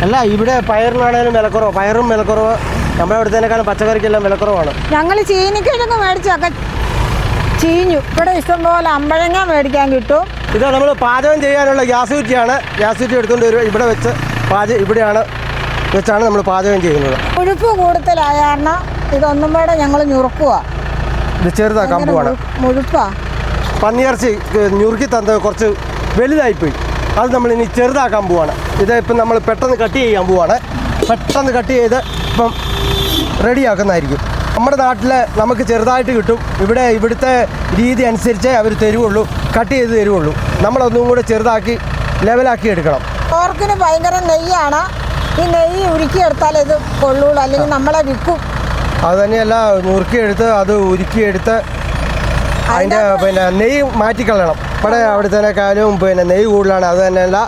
അല്ല, ഇവിടെ പയറിനാണേലും വിലക്കുറവ്, പയറും വിലക്കുറവ്. നമ്മുടെ അവിടുത്തേക്കാളും പച്ചക്കറിക്കെല്ലാം വിലക്കുറവാണ്. ഞങ്ങൾ ചീനിക്കിഴങ്ങ് മേടിച്ചൊക്കെ ചീഞ്ഞു. ഇവിടെ ഇഷ്ടംപോലെ അമ്പഴങ്ങ മേടിക്കാൻ കിട്ടും. ഇത് നമ്മൾ പാചകം ചെയ്യാനുള്ള ഗ്യാസ് കുറ്റിയാണ്. ഗ്യാസ് കുറ്റി എടുത്തുകൊണ്ട് വരും. ഇവിടെ വെച്ച് ഇവിടെയാണ് വെച്ചാണ് നമ്മൾ പാചകം ചെയ്യുന്നത്. മുഴുപ്പ് കൂടുതലായ കാരണം ഇതൊന്നും കൂടെ ഞങ്ങൾ ഞുറുക്കുക. ഇത് ചെറുതാക്കാൻ പോവാണ്. മുഴുപ്പാ. പന്നിയിറച്ചി ഞുറുക്കി തന്നത് കുറച്ച് വലുതായിപ്പോയി. അത് നമ്മൾ ഇനി ചെറുതാക്കാൻ പോവാണ്. ഇത് ഇപ്പം നമ്മൾ പെട്ടെന്ന് കട്ട് ചെയ്യാൻ പോവാണ്. പെട്ടെന്ന് കട്ട് ചെയ്ത് ഇപ്പം റെഡിയാക്കുന്നതായിരിക്കും. നമ്മുടെ നാട്ടിൽ നമുക്ക് ചെറുതായിട്ട് കിട്ടും. ഇവിടുത്തെ രീതി അനുസരിച്ചേ അവർ തരുവുള്ളൂ, കട്ട് ചെയ്ത് തരുവുള്ളൂ. നമ്മളൊന്നും കൂടെ ചെറുതാക്കി ലെവലാക്കി എടുക്കണം. പോർക്കിന് ഭയങ്കര നെയ്യാണ്. ഈ നെയ്യ് ഉരുക്കിയെടുത്താലേ ഇത് കൊള്ളുള്ളൂ, അല്ലെങ്കിൽ നമ്മളെ വിൽക്കും. അത് തന്നെയല്ല, നുറുക്കിയെടുത്ത് അത് ഉരുക്കിയെടുത്ത് അതിൻ്റെ നെയ്യ് മാറ്റിക്കളയണം. ഇവിടെ അവിടുത്തേക്കാളും നെയ്യ് കൂടുതലാണ്. അത് തന്നെയല്ല,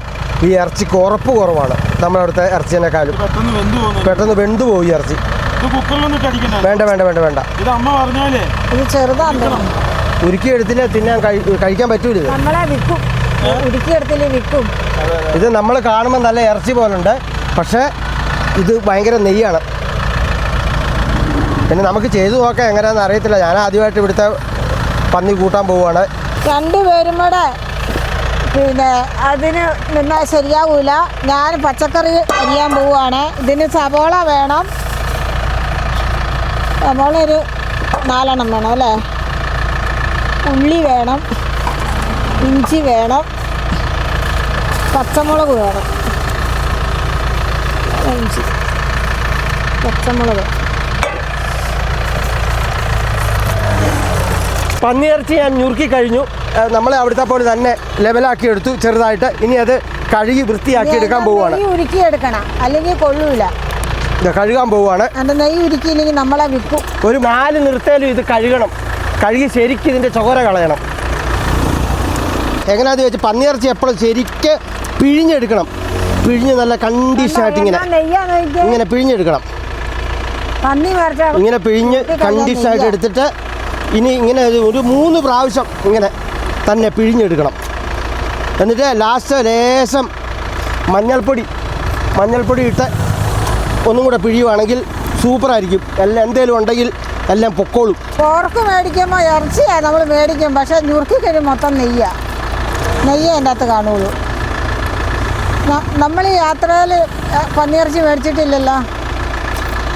ഈ ഇറച്ചിക്ക് ഉറപ്പ് കുറവാണ് നമ്മളവിടുത്തെ ഇറച്ചിനേക്കാളും. പെട്ടെന്ന് വെന്തു പോകും ഈ ഇറച്ചി. വേണ്ട വേണ്ട വേണ്ട വേണ്ട ഇത് ചെറുതാണ്. ഉരുക്കിയെടുത്തില്ല തിന്നാൻ കഴിക്കാൻ പറ്റൂല. ഇത് നമ്മളെ വിൽക്കും, ഉരുക്കിയെടുത്തില്ലേ വിൽക്കും. ഇത് നമ്മൾ കാണുമ്പോൾ നല്ല ഇറച്ചി പോലുണ്ട്, പക്ഷേ ഇത് ഭയങ്കര നെയ്യാണ്. പിന്നെ നമുക്ക് ചെയ്തു നോക്കാം എങ്ങനെയാണെന്ന് അറിയത്തില്ല. ഞാൻ ആദ്യമായിട്ട് ഇവിടുത്തെ പന്നി കൂട്ടാൻ പോവുകയാണ്. രണ്ടുപേരും കൂടെ അതിന് നിന്നാൽ ശരിയാവൂല. ഞാൻ പച്ചക്കറി അരിയാൻ പോവുകയാണ്. ഇതിന് സവോള വേണം. സവോള ഒരു 4 എണ്ണം വേണം അല്ലേ. ഉള്ളി വേണം, ഇഞ്ചി വേണം, പച്ചമുളക് വേണം. ഇഞ്ചി, പച്ചമുളക്. പന്നിയിറച്ചി ഞാൻ ഞുറുക്കി കഴിഞ്ഞു. നമ്മളെ അവിടുത്തെ പോലെ തന്നെ ലെവലാക്കി എടുത്തു ചെറുതായിട്ട്. ഇനി അത് കഴുകി വൃത്തിയാക്കി എടുക്കാൻ പോവുകയാണ്. നെയ്യ് ഉരുക്കിയെടുക്കണം, അല്ലെങ്കിൽ കൊള്ളൂല. ഇത് കഴുകാൻ പോവുകയാണ്. എൻ്റെ നെയ്യ് ഉരുക്കിയില്ലെങ്കിൽ നമ്മളെ വിൽക്കും. ഒരു 4 നിർത്തേലും ഇത് കഴുകണം. കഴുകി ശരിക്കും ഇതിൻ്റെ ചോര കളയണം. എങ്ങനെയാണെന്ന് വെച്ചാൽ പന്നിയിറച്ചി എപ്പോഴും ശരിക്ക് പിഴിഞ്ഞെടുക്കണം. പിഴിഞ്ഞ് നല്ല കണ്ടീഷനായിട്ട് ഇങ്ങനെ പിഴിഞ്ഞെടുക്കണം. ഇങ്ങനെ പിഴിഞ്ഞ് കണ്ടീഷനായിട്ട് എടുത്തിട്ട് ഇനി ഇങ്ങനെ ഒരു 3 പ്രാവശ്യം ഇങ്ങനെ തന്നെ പിഴിഞ്ഞെടുക്കണം. എന്നിട്ട് ലാസ്റ്റ് ലേശം മഞ്ഞൾപ്പൊടി ഇട്ട് ഒന്നും കൂടെ പിഴിയുവാണെങ്കിൽ സൂപ്പറായിരിക്കും. എല്ലാം എന്തെങ്കിലും ഉണ്ടെങ്കിൽ എല്ലാം പൊക്കോളും. പോർക്ക് മേടിക്കുമ്പോൾ ഇറച്ചിയാണ് നമ്മൾ മേടിക്കും, പക്ഷേ ഞുറുക്കി കഴിയും മൊത്തം നെയ്യേ എൻ്റെ അകത്ത് കാണുള്ളൂ. നമ്മൾ ഈ യാത്രയിൽ പന്നിയിറച്ചി മേടിച്ചിട്ടില്ലല്ലോ.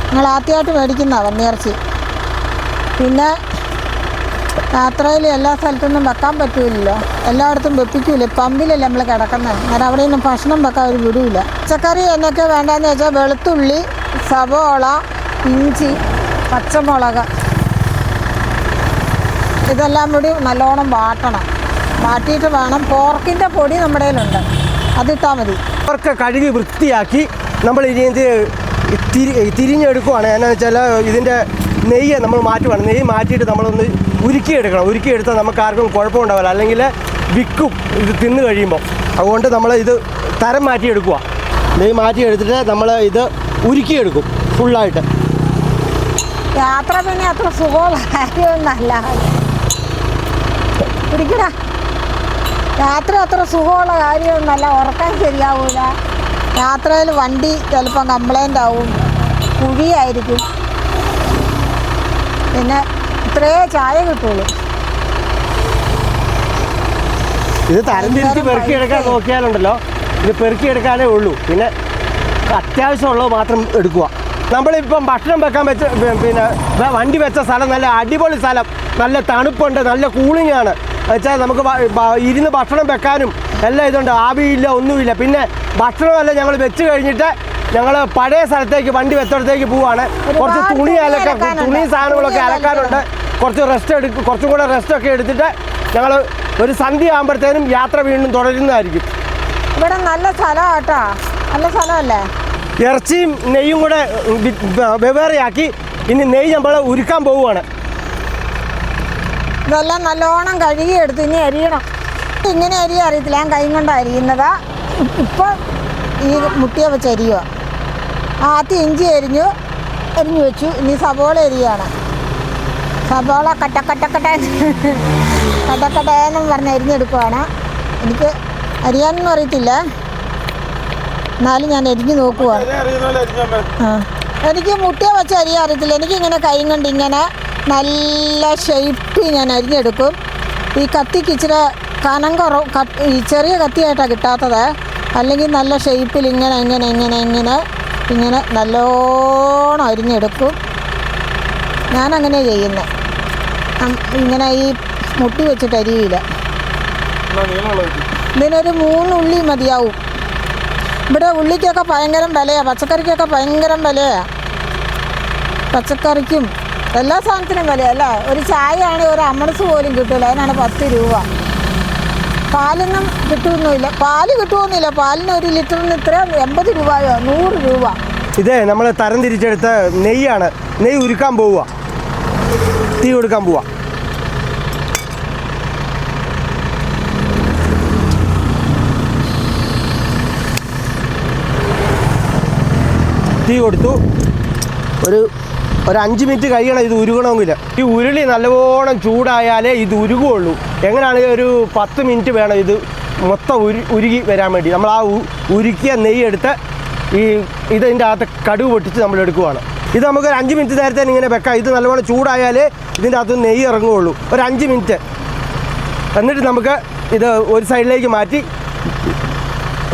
നിങ്ങൾ ആദ്യമായിട്ട് മേടിക്കുന്ന പന്നിയിറച്ചി. പിന്നെ യാത്രയിൽ എല്ലാ സ്ഥലത്തൊന്നും വെക്കാൻ പറ്റൂലല്ലോ, എല്ലായിടത്തും വെപ്പിക്കൂല. പമ്പിലല്ലേ നമ്മൾ കിടക്കുന്നത്. അന്നേരം അവിടെ ഒന്നും ഭക്ഷണം വെക്കാൻ ഒരു വിടൂല. പച്ചക്കറി എന്നൊക്കെ വേണ്ടതെന്ന് വെച്ചാൽ വെളുത്തുള്ളി, സവോള, ഇഞ്ചി, പച്ചമുളക്, ഇതെല്ലാം കൂടി നല്ലോണം വാട്ടണം. വാട്ടിയിട്ട് വേണം. പോർക്കിൻ്റെ പൊടി നമ്മുടെ കയ്യിലുണ്ട്, അതിട്ടാൽ മതി. പോർക്ക് കഴുകി വൃത്തിയാക്കി നമ്മൾ ഇനി ഇത് തിരിഞ്ഞെടുക്കുവാണ്. എന്നാന്ന് വെച്ചാൽ ഇതിൻ്റെ നെയ്യ് നമ്മൾ മാറ്റുവാണ്. നെയ്യ് മാറ്റിയിട്ട് നമ്മളൊന്ന് ഉരുക്കിയെടുക്കണം. ഉരുക്കിയെടുത്താൽ നമുക്ക് ആർക്കും കുഴപ്പമുണ്ടാവില്ല, അല്ലെങ്കിൽ വിൽക്കും ഇത് തിന്ന് കഴിയുമ്പോൾ. അതുകൊണ്ട് നമ്മൾ ഇത് തരം മാറ്റിയെടുക്കുക. നെയ്യ് മാറ്റിയെടുത്തിട്ട് നമ്മൾ ഇത് ഉരുക്കിയെടുക്കും ഫുള്ളായിട്ട്. യാത്ര പിന്നെ അത്ര സുഖമുള്ള കാര്യമൊന്നല്ല. പിടിക്കടാ. യാത്ര അത്ര സുഖമുള്ള കാര്യമൊന്നുമല്ല. ഉറക്കാൻ ശരിയാവില്ല. യാത്രയിൽ വണ്ടി ചിലപ്പം കംപ്ലൈൻ്റ് ആവും, കുഴിയായിരിക്കും. പിന്നെ ഇത്രയേ ചായ കിട്ടുള്ളൂ. ഇത് തരംതിരിച്ച് പെറുക്കിയെടുക്കാൻ നോക്കിയാലുണ്ടല്ലോ, ഇത് പെറുക്കിയെടുക്കാനേ ഉള്ളൂ. പിന്നെ അത്യാവശ്യമുള്ളത് മാത്രം എടുക്കുക. നമ്മളിപ്പം ഭക്ഷണം വെക്കാൻ വെച്ച വണ്ടി വെച്ച സ്ഥലം നല്ല അടിപൊളി സ്ഥലം, നല്ല തണുപ്പുണ്ട്, നല്ല കൂളിംഗ് ആണ്. വെച്ചാൽ നമുക്ക് ഇരുന്ന് ഭക്ഷണം വെക്കാനും എല്ലാം ഇതുണ്ട്. ആവിയില്ല, ഒന്നുമില്ല. പിന്നെ ഭക്ഷണമല്ല ഞങ്ങൾ വെച്ച് കഴിഞ്ഞിട്ട് ഞങ്ങൾ പഴയ സ്ഥലത്തേക്ക് വണ്ടി വെച്ചിടത്തേക്ക് പോവാണ്. കുറച്ച് തുണി സാധനങ്ങളൊക്കെ അലക്കാനുണ്ട്. കുറച്ചും കൂടെ റെസ്റ്റൊക്കെ എടുത്തിട്ട് ഞങ്ങൾ ഒരു സന്ധ്യ ആകുമ്പോഴത്തേനും യാത്ര വീണ്ടും തുടരുന്നതായിരിക്കും. ഇവിടെ നല്ല സ്ഥലമാണ് കേട്ടോ, നല്ല സ്ഥലമല്ലേ. ഇറച്ചിയും നെയ്യും കൂടെ വെവ്വേറെയാക്കി ഇനി നെയ്യ് നമ്മൾ ഉരുക്കാൻ പോവുകയാണ്. ഇതെല്ലാം നല്ലോണം കഴുകിയെടുത്ത് ഇനി അരിയണം. ഇങ്ങനെ അരി അറിയത്തില്ല, ഞാൻ കൈ കൊണ്ട് അരിയുന്നതാ. ഇപ്പോൾ ഈ മുട്ടിയെ വെച്ച് അരിയുക. ആദ്യം ഇഞ്ചി അരിഞ്ഞു, അരിഞ്ഞു വെച്ചു. ഇനി സബോള അരിയാണ്. സബോള കട്ടക്കട്ടയെന്നും പറഞ്ഞ് അരിഞ്ഞെടുക്കുവാണ്. എനിക്ക് അരിയാനൊന്നും അറിയത്തില്ല, എന്നാലും ഞാൻ അരിഞ്ഞ് നോക്കുവാണ്. എനിക്ക് മുട്ടയെ വെച്ച് അരിയാൻ അറിയത്തില്ല. എനിക്കിങ്ങനെ കൈ കൊണ്ട് ഇങ്ങനെ നല്ല ഷേപ്പിൽ ഞാൻ അരിഞ്ഞെടുക്കും. ഈ കത്തിക്ക് ഇച്ചിരി കനം കുറവ്, ഈ ചെറിയ കത്തിയായിട്ടാണ് കിട്ടാത്തത്. അല്ലെങ്കിൽ നല്ല ഷേപ്പിൽ ഇങ്ങനെ ഇങ്ങനെ ഇങ്ങനെ ഇങ്ങനെ ഇങ്ങനെ നല്ലോണം അരിഞ്ഞെടുക്കും. ഞാനങ്ങനെ ചെയ്യുന്നത്. ഇങ്ങനെ ഈ മുട്ടി വെച്ചിട്ട് അരിയില്ല. ഇതിനൊരു 3 ഉള്ളി മതിയാവും. ഇവിടെ ഉള്ളിക്കൊക്കെ ഭയങ്കര വിലയാണ്, പച്ചക്കറിക്കൊക്കെ ഭയങ്കര വിലയാണ്. പച്ചക്കറിക്കും എല്ലാ സാധനത്തിനും വിലയല്ല. ഒരു ചായ ആണെങ്കിൽ ഒരു അമണസ് പോലും കിട്ടില്ല, അതിനാണ് 10 രൂപ. പാലൊന്നും കിട്ടുമൊന്നുമില്ല, പാല് കിട്ടുമൊന്നുമില്ല. പാലിന് 1 ലിറ്ററിന് ഇത്ര 80 രൂപയോ 100 രൂപ. ഇത് നമ്മൾ തരം തിരിച്ചെടുത്ത നെയ്യാണ്. നെയ്യ് ഉരുക്കാൻ പോവുക, തീ കൊടുക്കാൻ പോവുക. തീ കൊടുത്തു. ഒരു 5 മിനിറ്റ് കഴിയണം ഇത് ഉരുകണമെങ്കിൽ. ഈ ഉരുളി നല്ലവണ്ണം ചൂടായാലേ ഇത് ഉരുകുള്ളൂ. എങ്ങനെയാണെങ്കിൽ ഒരു 10 മിനിറ്റ് വേണം ഇത് മൊത്തം ഉരുകി വരാൻ വേണ്ടി. നമ്മൾ ആ ഉരുക്കിയ നെയ്യ് എടുത്ത് ഇതിൻ്റെ അകത്ത് കടുക് പൊട്ടിച്ച് നമ്മൾ എടുക്കുവാണ്. ഇത് നമുക്ക് ഒരു 5 മിനിറ്റ് നേരത്തെ ഇങ്ങനെ വെക്കാം. ഇത് നല്ലവണ്ണം ചൂടായാലേ ഇതിൻ്റെ അകത്ത് നെയ്യ് ഇറങ്ങുകയുള്ളൂ. ഒരു 5 മിനിറ്റ്. എന്നിട്ട് നമുക്ക് ഇത് ഒരു സൈഡിലേക്ക് മാറ്റി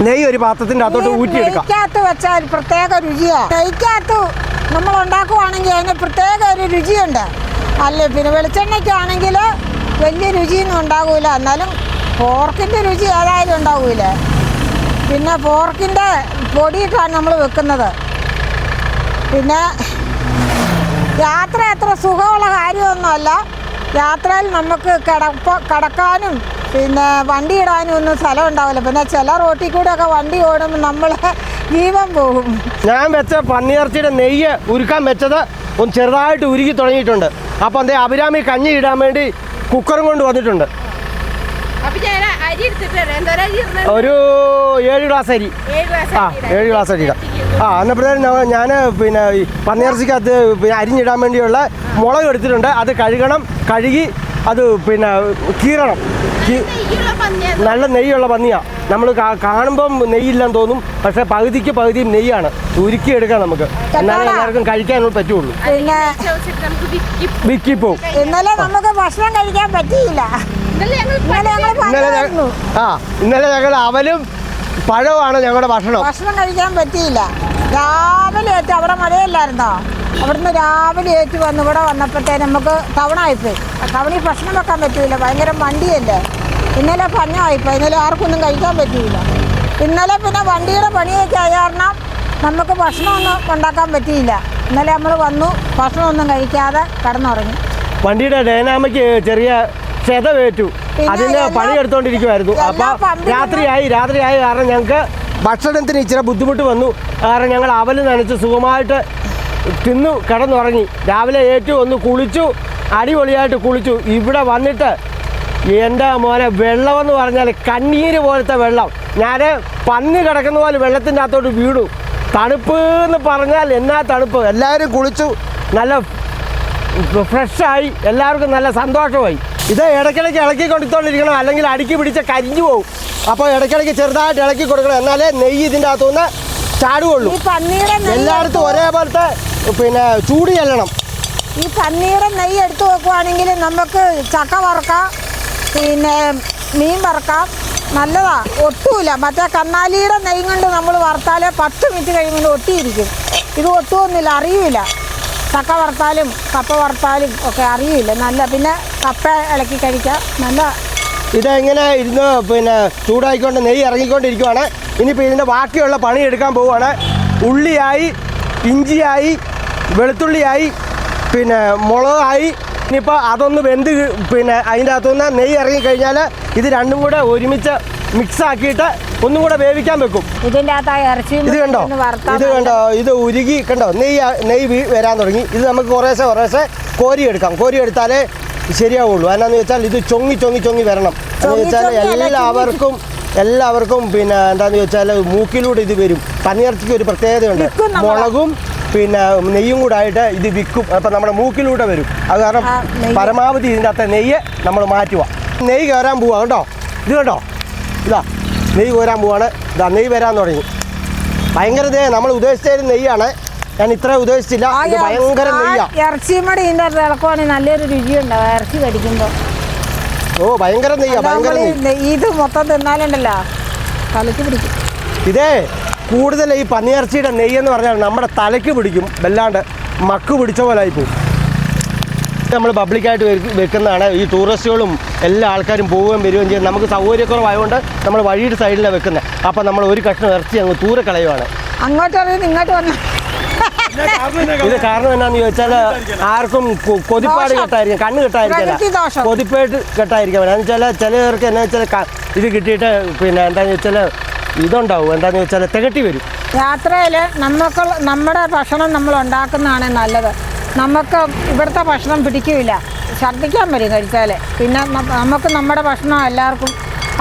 നെയ്യ് ഒരു പാത്രത്തിൻ്റെ അകത്തോട്ട് ഊറ്റിയെടുക്കാം. നെയ്ക്കകത്ത് വെച്ചാൽ പ്രത്യേക രുചിയാണ്. നെയ്ക്കകത്ത് നമ്മൾ ഉണ്ടാക്കുവാണെങ്കിൽ അതിന് പ്രത്യേക ഒരു രുചിയുണ്ട്. അല്ലേ പിന്നെ വെളിച്ചെണ്ണയ്ക്കാണെങ്കിൽ വലിയ രുചിയൊന്നും ഉണ്ടാകില്ല, എന്നാലും പോർക്കിൻ്റെ രുചി ഏതായാലും ഉണ്ടാകില്ല. പിന്നെ പോർക്കിൻ്റെ പൊടിയിട്ടാണ് നമ്മൾ വെക്കുന്നത്. പിന്നെ യാത്ര അത്ര സുഖമുള്ള കാര്യമൊന്നുമല്ല. യാത്രയിൽ നമുക്ക് കിടക്കാനും പിന്നെ വണ്ടി ഇടാനും ഒന്നും സ്ഥലം ഉണ്ടാവില്ല. പിന്നെ ചില റോട്ടിൽ കൂടെയൊക്കെ വണ്ടി ഓടുമ്പോൾ നമ്മൾ ജീവൻ പോകും. ഞാൻ വെച്ച പന്നിയിറച്ചിയുടെ നെയ്യ് ഉരുക്കാൻ വെച്ചത് ഒന്ന് ചെറുതായിട്ട് ഉരുകി തുടങ്ങിയിട്ടുണ്ട്. അപ്പോൾ അതേ അഭിരാമി കഞ്ഞി ഇടാൻ വേണ്ടി കുക്കറും കൊണ്ട് വന്നിട്ടുണ്ട്. ഒരു 7 ഗ്ലാസ് അരി. 7 ഗ്ലാസ് അരി ഇടാം. എന്നപ്പോഴത്തേനും ഞാൻ പിന്നെ പന്നിയിറച്ചിക്കകത്ത് പിന്നെ അരിഞ്ഞിടാൻ വേണ്ടിയുള്ള മുളക് എടുത്തിട്ടുണ്ട്. അത് കഴുകി അത് പിന്നെ കീറണം. നല്ല നെയ്യുള്ള പന്നിയാണ്. നമ്മൾ കാണുമ്പം നെയ്യില്ലെന്ന് തോന്നും, പക്ഷേ പകുതിയും നെയ്യാണ്. ഉരുക്കിയെടുക്കാം നമുക്ക്, എന്നാലേ എല്ലാവർക്കും കഴിക്കാനും പറ്റുള്ളൂ. പിന്നെ വിക്കിപ്പോവും. ഇന്നലെ നമുക്ക് ഭക്ഷണം കഴിക്കാൻ പറ്റിയില്ല. ഇന്നലെ ഞങ്ങൾ അവലും പഴമാണ് ഞങ്ങളുടെ ഭക്ഷണം കഴിക്കാൻ പറ്റിയില്ല. രാവിലെ ഏറ്റ് അവിടെ മഴയല്ലായിരുന്നോ, അവിടുന്ന് രാവിലെ ഏറ്റ് വന്ന് ഇവിടെ വന്നപ്പോഴത്തേന് നമുക്ക് ടൗണായിപ്പോയി. ടൗണിൽ ഭക്ഷണം വെക്കാൻ പറ്റില്ല, ഭയങ്കര വണ്ടിയല്ലേ. ഇന്നലെ പഞ്ഞമായിപ്പോയി. ഇന്നലെ ആർക്കൊന്നും കഴിക്കാൻ പറ്റിയില്ല. ഇന്നലെ പിന്നെ വണ്ടിയുടെ പണിയൊക്കെ ആയ കാരണം നമുക്ക് ഭക്ഷണമൊന്നും ഉണ്ടാക്കാൻ പറ്റിയില്ല. ഇന്നലെ നമ്മൾ വന്നു, ഭക്ഷണമൊന്നും കഴിക്കാതെ കിടന്നുറങ്ങി. വണ്ടിയുടെ ഡൈനാമിക് ചെറിയ ക്ഷതമേറ്റു, അതിന് പണിയെടുത്തോണ്ടിരിക്കുമായിരുന്നു. അപ്പോൾ രാത്രിയായി കാരണം ഞങ്ങൾക്ക് ഭക്ഷണത്തിന് ഇച്ചിരി ബുദ്ധിമുട്ട് വന്നു. കാരണം ഞങ്ങൾ അവല് നനച്ച് സുഖമായിട്ട് തിന്നു കിടന്നുറങ്ങി. രാവിലെ ഒന്ന് കുളിച്ചു, അടിപൊളിയായിട്ട് കുളിച്ചു. ഇവിടെ വന്നിട്ട് എൻ്റെ മോനെ വെള്ളമെന്ന് പറഞ്ഞാൽ കണ്ണീര് പോലത്തെ വെള്ളം. ഞാൻ പന്നി കിടക്കുന്ന പോലെ വെള്ളത്തിൻ്റെ അകത്തോട്ട് വീണു. തണുപ്പ് എന്ന് പറഞ്ഞാൽ എന്നാ തണുപ്പ്. എല്ലാവരും കുളിച്ചു, നല്ല ഫ്രഷായി, എല്ലാവർക്കും നല്ല സന്തോഷമായി. ഇത് ഇടയ്ക്കിടയ്ക്ക് ഇളക്കി കൊടുത്തോണ്ടിരിക്കണം, അല്ലെങ്കിൽ അടുക്കി പിടിച്ച് കരിഞ്ഞു പോകും. അപ്പോൾ ഇടയ്ക്കിടയ്ക്ക് ചെറുതായിട്ട് ഇളക്കി കൊടുക്കണം, എന്നാലേ നെയ്യ് ഇതിൻ്റെ അകത്തുനിന്ന് ചാടുകയുള്ളൂ. എല്ലായിടത്തും ഒരേപോലത്തെ പിന്നെ ചൂട് ചെല്ലണം. ഈ പന്നീയുടെ നെയ്യ് എടുത്തു വെക്കുവാണെങ്കിൽ നമുക്ക് ചക്ക വറക്കാം, പിന്നെ മീൻ വറക്കാം. നല്ലതാ, ഒട്ടൂല. മറ്റേ കന്നാലിയുടെ നെയ്യ് കൊണ്ട് നമ്മൾ വറുത്താൽ 10 മിനിറ്റ് കഴിയുമ്പോൾ ഒട്ടിയിരിക്കും. ഇത് ഒട്ടുമൊന്നുമില്ല, അറിയില്ല. ചക്ക വറുത്താലും കപ്പ വറുത്താലും ഒക്കെ അറിയില്ല. നല്ല പിന്നെ കപ്പ ഇളക്കി കഴിക്കാം, നല്ല. ഇതെങ്ങനെ ഇരുന്ന് പിന്നെ ചൂടായിക്കൊണ്ട് നെയ്യ് ഇറങ്ങിക്കൊണ്ടിരിക്കുവാണ്. ഇനിയിപ്പോൾ ഇതിൻ്റെ ബാക്കിയുള്ള പണി എടുക്കാൻ പോവുകയാണ്. ഉള്ളിയായി, ഇഞ്ചിയായി, വെളുത്തുള്ളിയായി, പിന്നെ മുളകായി. ഇനിയിപ്പോൾ അതൊന്ന് വെന്ത് പിന്നെ അതിൻ്റെ അകത്തുനിന്ന് നെയ്യ് ഇറങ്ങിക്കഴിഞ്ഞാൽ ഇത് രണ്ടും കൂടെ ഒരുമിച്ച് മിക്സാക്കിയിട്ട് ഒന്നും കൂടെ വേവിക്കാൻ വെക്കും. ഇതിൻ്റെ അകത്ത് ഇറച്ചി ഇത് കണ്ടോ, ഇത് ഉരുകി കണ്ടോ, നെയ്യ് വരാൻ തുടങ്ങി. ഇത് നമുക്ക് കുറേശ്ശെ കോരിയെടുക്കാം. കോരിയെടുത്താലേ ശരിയാവുള്ളൂ. എന്നാന്ന് വെച്ചാൽ ഇത് ചൊങ്ങി വരണം. എന്ന് വെച്ചാൽ എല്ലാവർക്കും പിന്നെ എന്താണെന്ന് വെച്ചാൽ മൂക്കിലൂടെ ഇത് വരും. പന്നിയിറച്ചിക്ക് ഒരു പ്രത്യേകതയുണ്ട്. മുളകും പിന്നെ നെയ്യും കൂടെ ആയിട്ട് ഇത് വിൽക്കും. അപ്പം നമ്മുടെ മൂക്കിലൂടെ വരും. അത് കാരണം പരമാവധി ഇതിൻ്റെ അകത്തെ നെയ്യ് നമ്മൾ മാറ്റുക. നെയ്യ് കയറാൻ പോവാ കേട്ടോ. ഇത് കേട്ടോ, ഇതാ നെയ്യ് കോരാൻ പോവാണ്. ഇതാ നെയ്യ് വരാൻ തുടങ്ങി. ഭയങ്കര നമ്മൾ ഉദ്ദേശിച്ചതിന് നെയ്യാണ്. ഞാൻ ഇത്ര ഉദ്ദേശിച്ചില്ല. ഇത് ഭയങ്കര നെയ്യാണ്. ഇറച്ചിയും കൂടി ഇതിൻ്റെ അകത്ത് ഇളക്കുവാണെങ്കിൽ നല്ലൊരു രുചിയുണ്ടാവും ഇറച്ചി കടിക്കുമ്പോൾ. ഓ ഭയങ്കര നെയ്യാണ്, ഭയങ്കര നെയ്യ്. ഇത് മൊത്തം തിന്നാലുണ്ടല്ലോ തലയ്ക്ക് പിടിക്കും. ഇതേ കൂടുതൽ ഈ പന്നിയിറച്ചിയുടെ നെയ്യെന്ന് പറഞ്ഞാൽ നമ്മുടെ തലയ്ക്ക് പിടിക്കും. വല്ലാണ്ട് മക്ക് പിടിച്ച പോലെ ആയിപ്പോവും. നമ്മൾ പബ്ലിക്കായിട്ട് വെക്കുന്നതാണ്. ഈ ടൂറിസ്റ്റുകളും എല്ലാ ആൾക്കാരും പോവുകയും വരികയും ചെയ്യും. നമുക്ക് സൗകര്യക്കുറവായതുകൊണ്ട് നമ്മൾ വഴിയുടെ സൈഡിലാണ് വെക്കുന്നത്. അപ്പം നമ്മൾ ഒരു കഷ്ണം ഇറച്ചി അങ്ങ് ദൂരെ കളയുവാണ്. അങ്ങോട്ടറിയുന്നത് ഇങ്ങോട്ട് വന്നു. ഇത് കാരണം എന്നാന്ന് ചോദിച്ചാൽ ആർക്കും കൊതിപ്പാട് കെട്ടായിരിക്കും, കണ്ണ് കെട്ടായിരിക്കില്ല, കൊതിപ്പായിട്ട് കെട്ടായിരിക്കാം. എന്താണെന്ന് വെച്ചാൽ ചിലർക്ക് എന്നാ വെച്ചാൽ ഇത് കിട്ടിയിട്ട് പിന്നെ എന്താണെന്ന് വെച്ചാൽ ഇതുണ്ടാവും. എന്താണെന്ന് വെച്ചാൽ തികട്ടി വരും. യാത്രയിൽ നമ്മുടെ ഭക്ഷണം നമ്മൾ ഉണ്ടാക്കുന്നതാണ് നല്ലത്. നമുക്ക് ഇവിടുത്തെ ഭക്ഷണം പിടിക്കില്ല, ഛർദ്ദിക്കാൻ വരും കഴിച്ചാൽ. പിന്നെ നമുക്ക് നമ്മുടെ ഭക്ഷണം എല്ലാവർക്കും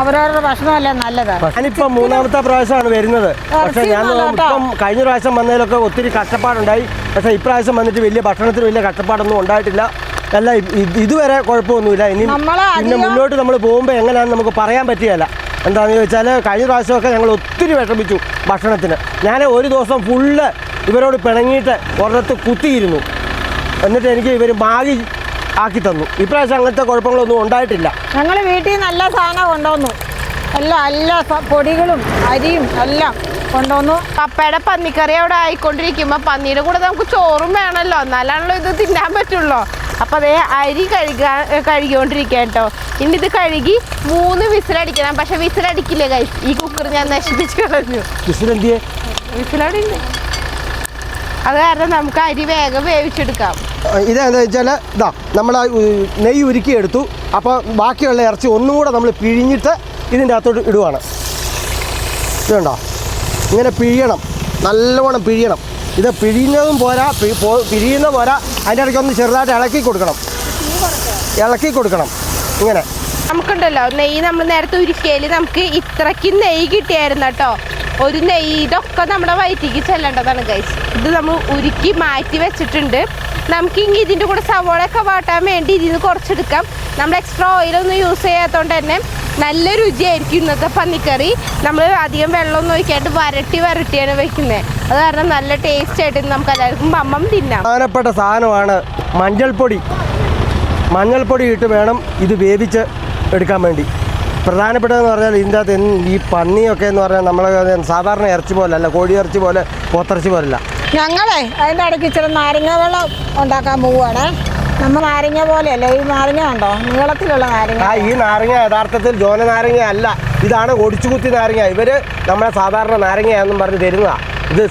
അവരവരുടെ ഭക്ഷണമല്ലേ നല്ലത്. ഞാനിപ്പം 3ാമത്തെ പ്രാവശ്യമാണ് വരുന്നത്. പക്ഷേ ഞാൻ ഇപ്പം കഴിഞ്ഞ പ്രാവശ്യം വന്നതിലൊക്കെ ഒത്തിരി കഷ്ടപ്പാടുണ്ടായി. പക്ഷേ ഇപ്രാവശ്യം വന്നിട്ട് വലിയ ഭക്ഷണത്തിന് വലിയ കഷ്ടപ്പാടൊന്നും ഉണ്ടായിട്ടില്ല. അല്ല ഇതുവരെ കുഴപ്പമൊന്നുമില്ല. ഇനി പിന്നെ മുന്നോട്ട് നമ്മൾ പോകുമ്പോൾ എങ്ങനെയാണെന്ന് നമുക്ക് പറയാൻ പറ്റുകയില്ല. എന്താണെന്ന് ചോദിച്ചാൽ കഴിഞ്ഞ പ്രാവശ്യമൊക്കെ ഞങ്ങൾ ഒത്തിരി വിഷമിച്ചു ഭക്ഷണത്തിന്. ഞാൻ ഒരു ദിവസം ഫുള്ള് ഇവരോട് പിണങ്ങിയിട്ട് ഒരിടത്ത് കുത്തിയിരുന്നു. എന്നിട്ട് എനിക്ക് ഇവർ മാഗി ആക്കി തന്നു. ഇപ്രാവശ്യം അങ്ങനത്തെ കുഴപ്പങ്ങളൊന്നും ഉണ്ടായിട്ടില്ല. ഞങ്ങൾ വീട്ടിൽ നല്ല സാധനം കൊണ്ടുവന്നു. എല്ലാ പൊടികളും അരിയും എല്ലാം കൊണ്ടുവന്നു. പപ്പയുടെ പന്നിക്കറി അവിടെ ആയിക്കൊണ്ടിരിക്കുമ്പോൾ പന്നിയുടെ കൂടെ നമുക്ക് ചോറും വേണമല്ലോ, എന്നാലാണല്ലോ ഇത് തിന്നാൻ പറ്റുള്ളൂ. അപ്പോൾ അതേ അരി കഴുകിക്കൊണ്ടിരിക്കുക കേട്ടോ. ഇനി ഇത് കഴുകി 3 വിസിലടിക്കണം. പക്ഷെ വിസിലടിക്കില്ലേ ഗൈസ്, ഈ കുക്കർ ഞാൻ നശിപ്പിച്ച് കളഞ്ഞു. വിസിലടിയില്ലേ, അത് കാരണം നമുക്ക് അരി വേഗം വേവിച്ചെടുക്കാം. ഇതെന്താ വെച്ചാൽ ഇതാ നമ്മൾ നെയ്യ് ഉരുക്കിയെടുത്തു. അപ്പോൾ ബാക്കിയുള്ള ഇറച്ചി ഒന്നും കൂടെ നമ്മൾ പിഴിഞ്ഞിട്ട് ഇതിൻ്റെ അകത്തോട്ട് ഇടുവാണ്. ഇതുണ്ടോ, ഇങ്ങനെ പിഴിയണം, നല്ലവണ്ണം പിഴിയണം. ഇത് പിഴിയുന്നതും പോരാ, പിഴിയുന്ന പോരാ, അതിൻ്റെ ഇടയ്ക്ക് ഒന്ന് ചെറുതായിട്ട് ഇളക്കി കൊടുക്കണം ഇങ്ങനെ. നമുക്കുണ്ടല്ലോ നെയ്യ് നമ്മൾ നേരത്തെ ഉരുക്കിയാൽ നമുക്ക് ഇത്രയ്ക്ക് നെയ്യ് കിട്ടിയായിരുന്നു കേട്ടോ. ഒരു നെയ്യ് ഇതൊക്കെ നമ്മുടെ വയറ്റിക്ക് ചെല്ലേണ്ടതാണ് ഗൈസ്. ഇത് നമ്മൾ ഉരുക്കി മാറ്റി വെച്ചിട്ടുണ്ട്. നമുക്കിനി ഇതിൻ്റെ കൂടെ സവോളയൊക്കെ വാട്ടാൻ വേണ്ടി ഇതിന് കുറച്ചെടുക്കാം. നമ്മൾ എക്സ്ട്രാ ഓയിലൊന്നും യൂസ് ചെയ്യാത്തതുകൊണ്ട് തന്നെ നല്ല രുചിയായിരിക്കും ഇന്നത്തെ പന്നിക്കറി. നമ്മൾ അധികം വെള്ളമൊന്നും ഒഴിക്കാണ്ട് വരട്ടിയാണ് വെക്കുന്നത്. അത് കാരണം നല്ല ടേസ്റ്റ് ആയിട്ട് നമുക്ക് എല്ലാവർക്കും ബമ്മം തിന്നാം. പ്രധാനപ്പെട്ട സാധനമാണ് മഞ്ഞൾപ്പൊടി ഇട്ട് വേണം ഇത് വേവിച്ച് എടുക്കാൻ വേണ്ടി. പ്രധാനപ്പെട്ടതെന്ന് പറഞ്ഞാൽ ഇതിൻ്റെ അകത്ത് ഈ പന്നിയൊക്കെ എന്ന് പറഞ്ഞാൽ നമ്മൾ സാധാരണ ഇറച്ചി പോലെ അല്ല, കോഴി ഇറച്ചി പോലെ പോത്തിറച്ചി പോലല്ല. ഞങ്ങളെ അതിൻ്റെ ഇടയ്ക്ക് ഇച്ചിരി നാരങ്ങ വെള്ളം ഉണ്ടാക്കാൻ പോവുകയാണ്. നമ്മൾ നാരങ്ങ പോലെയല്ല, ഈ നാരങ്ങ ഉണ്ടോ നീളത്തിലുള്ള നാരങ്ങ. ഈ നാരങ്ങ യഥാർത്ഥത്തിൽ ജോന നാരങ്ങ അല്ല, ഇതാണ് ഒടിച്ചുകുത്തി നാരങ്ങ. ഇവർ നമ്മളെ സാധാരണ നാരങ്ങയാണെന്നും പറഞ്ഞ് തരുന്നതാണ്. ഇത്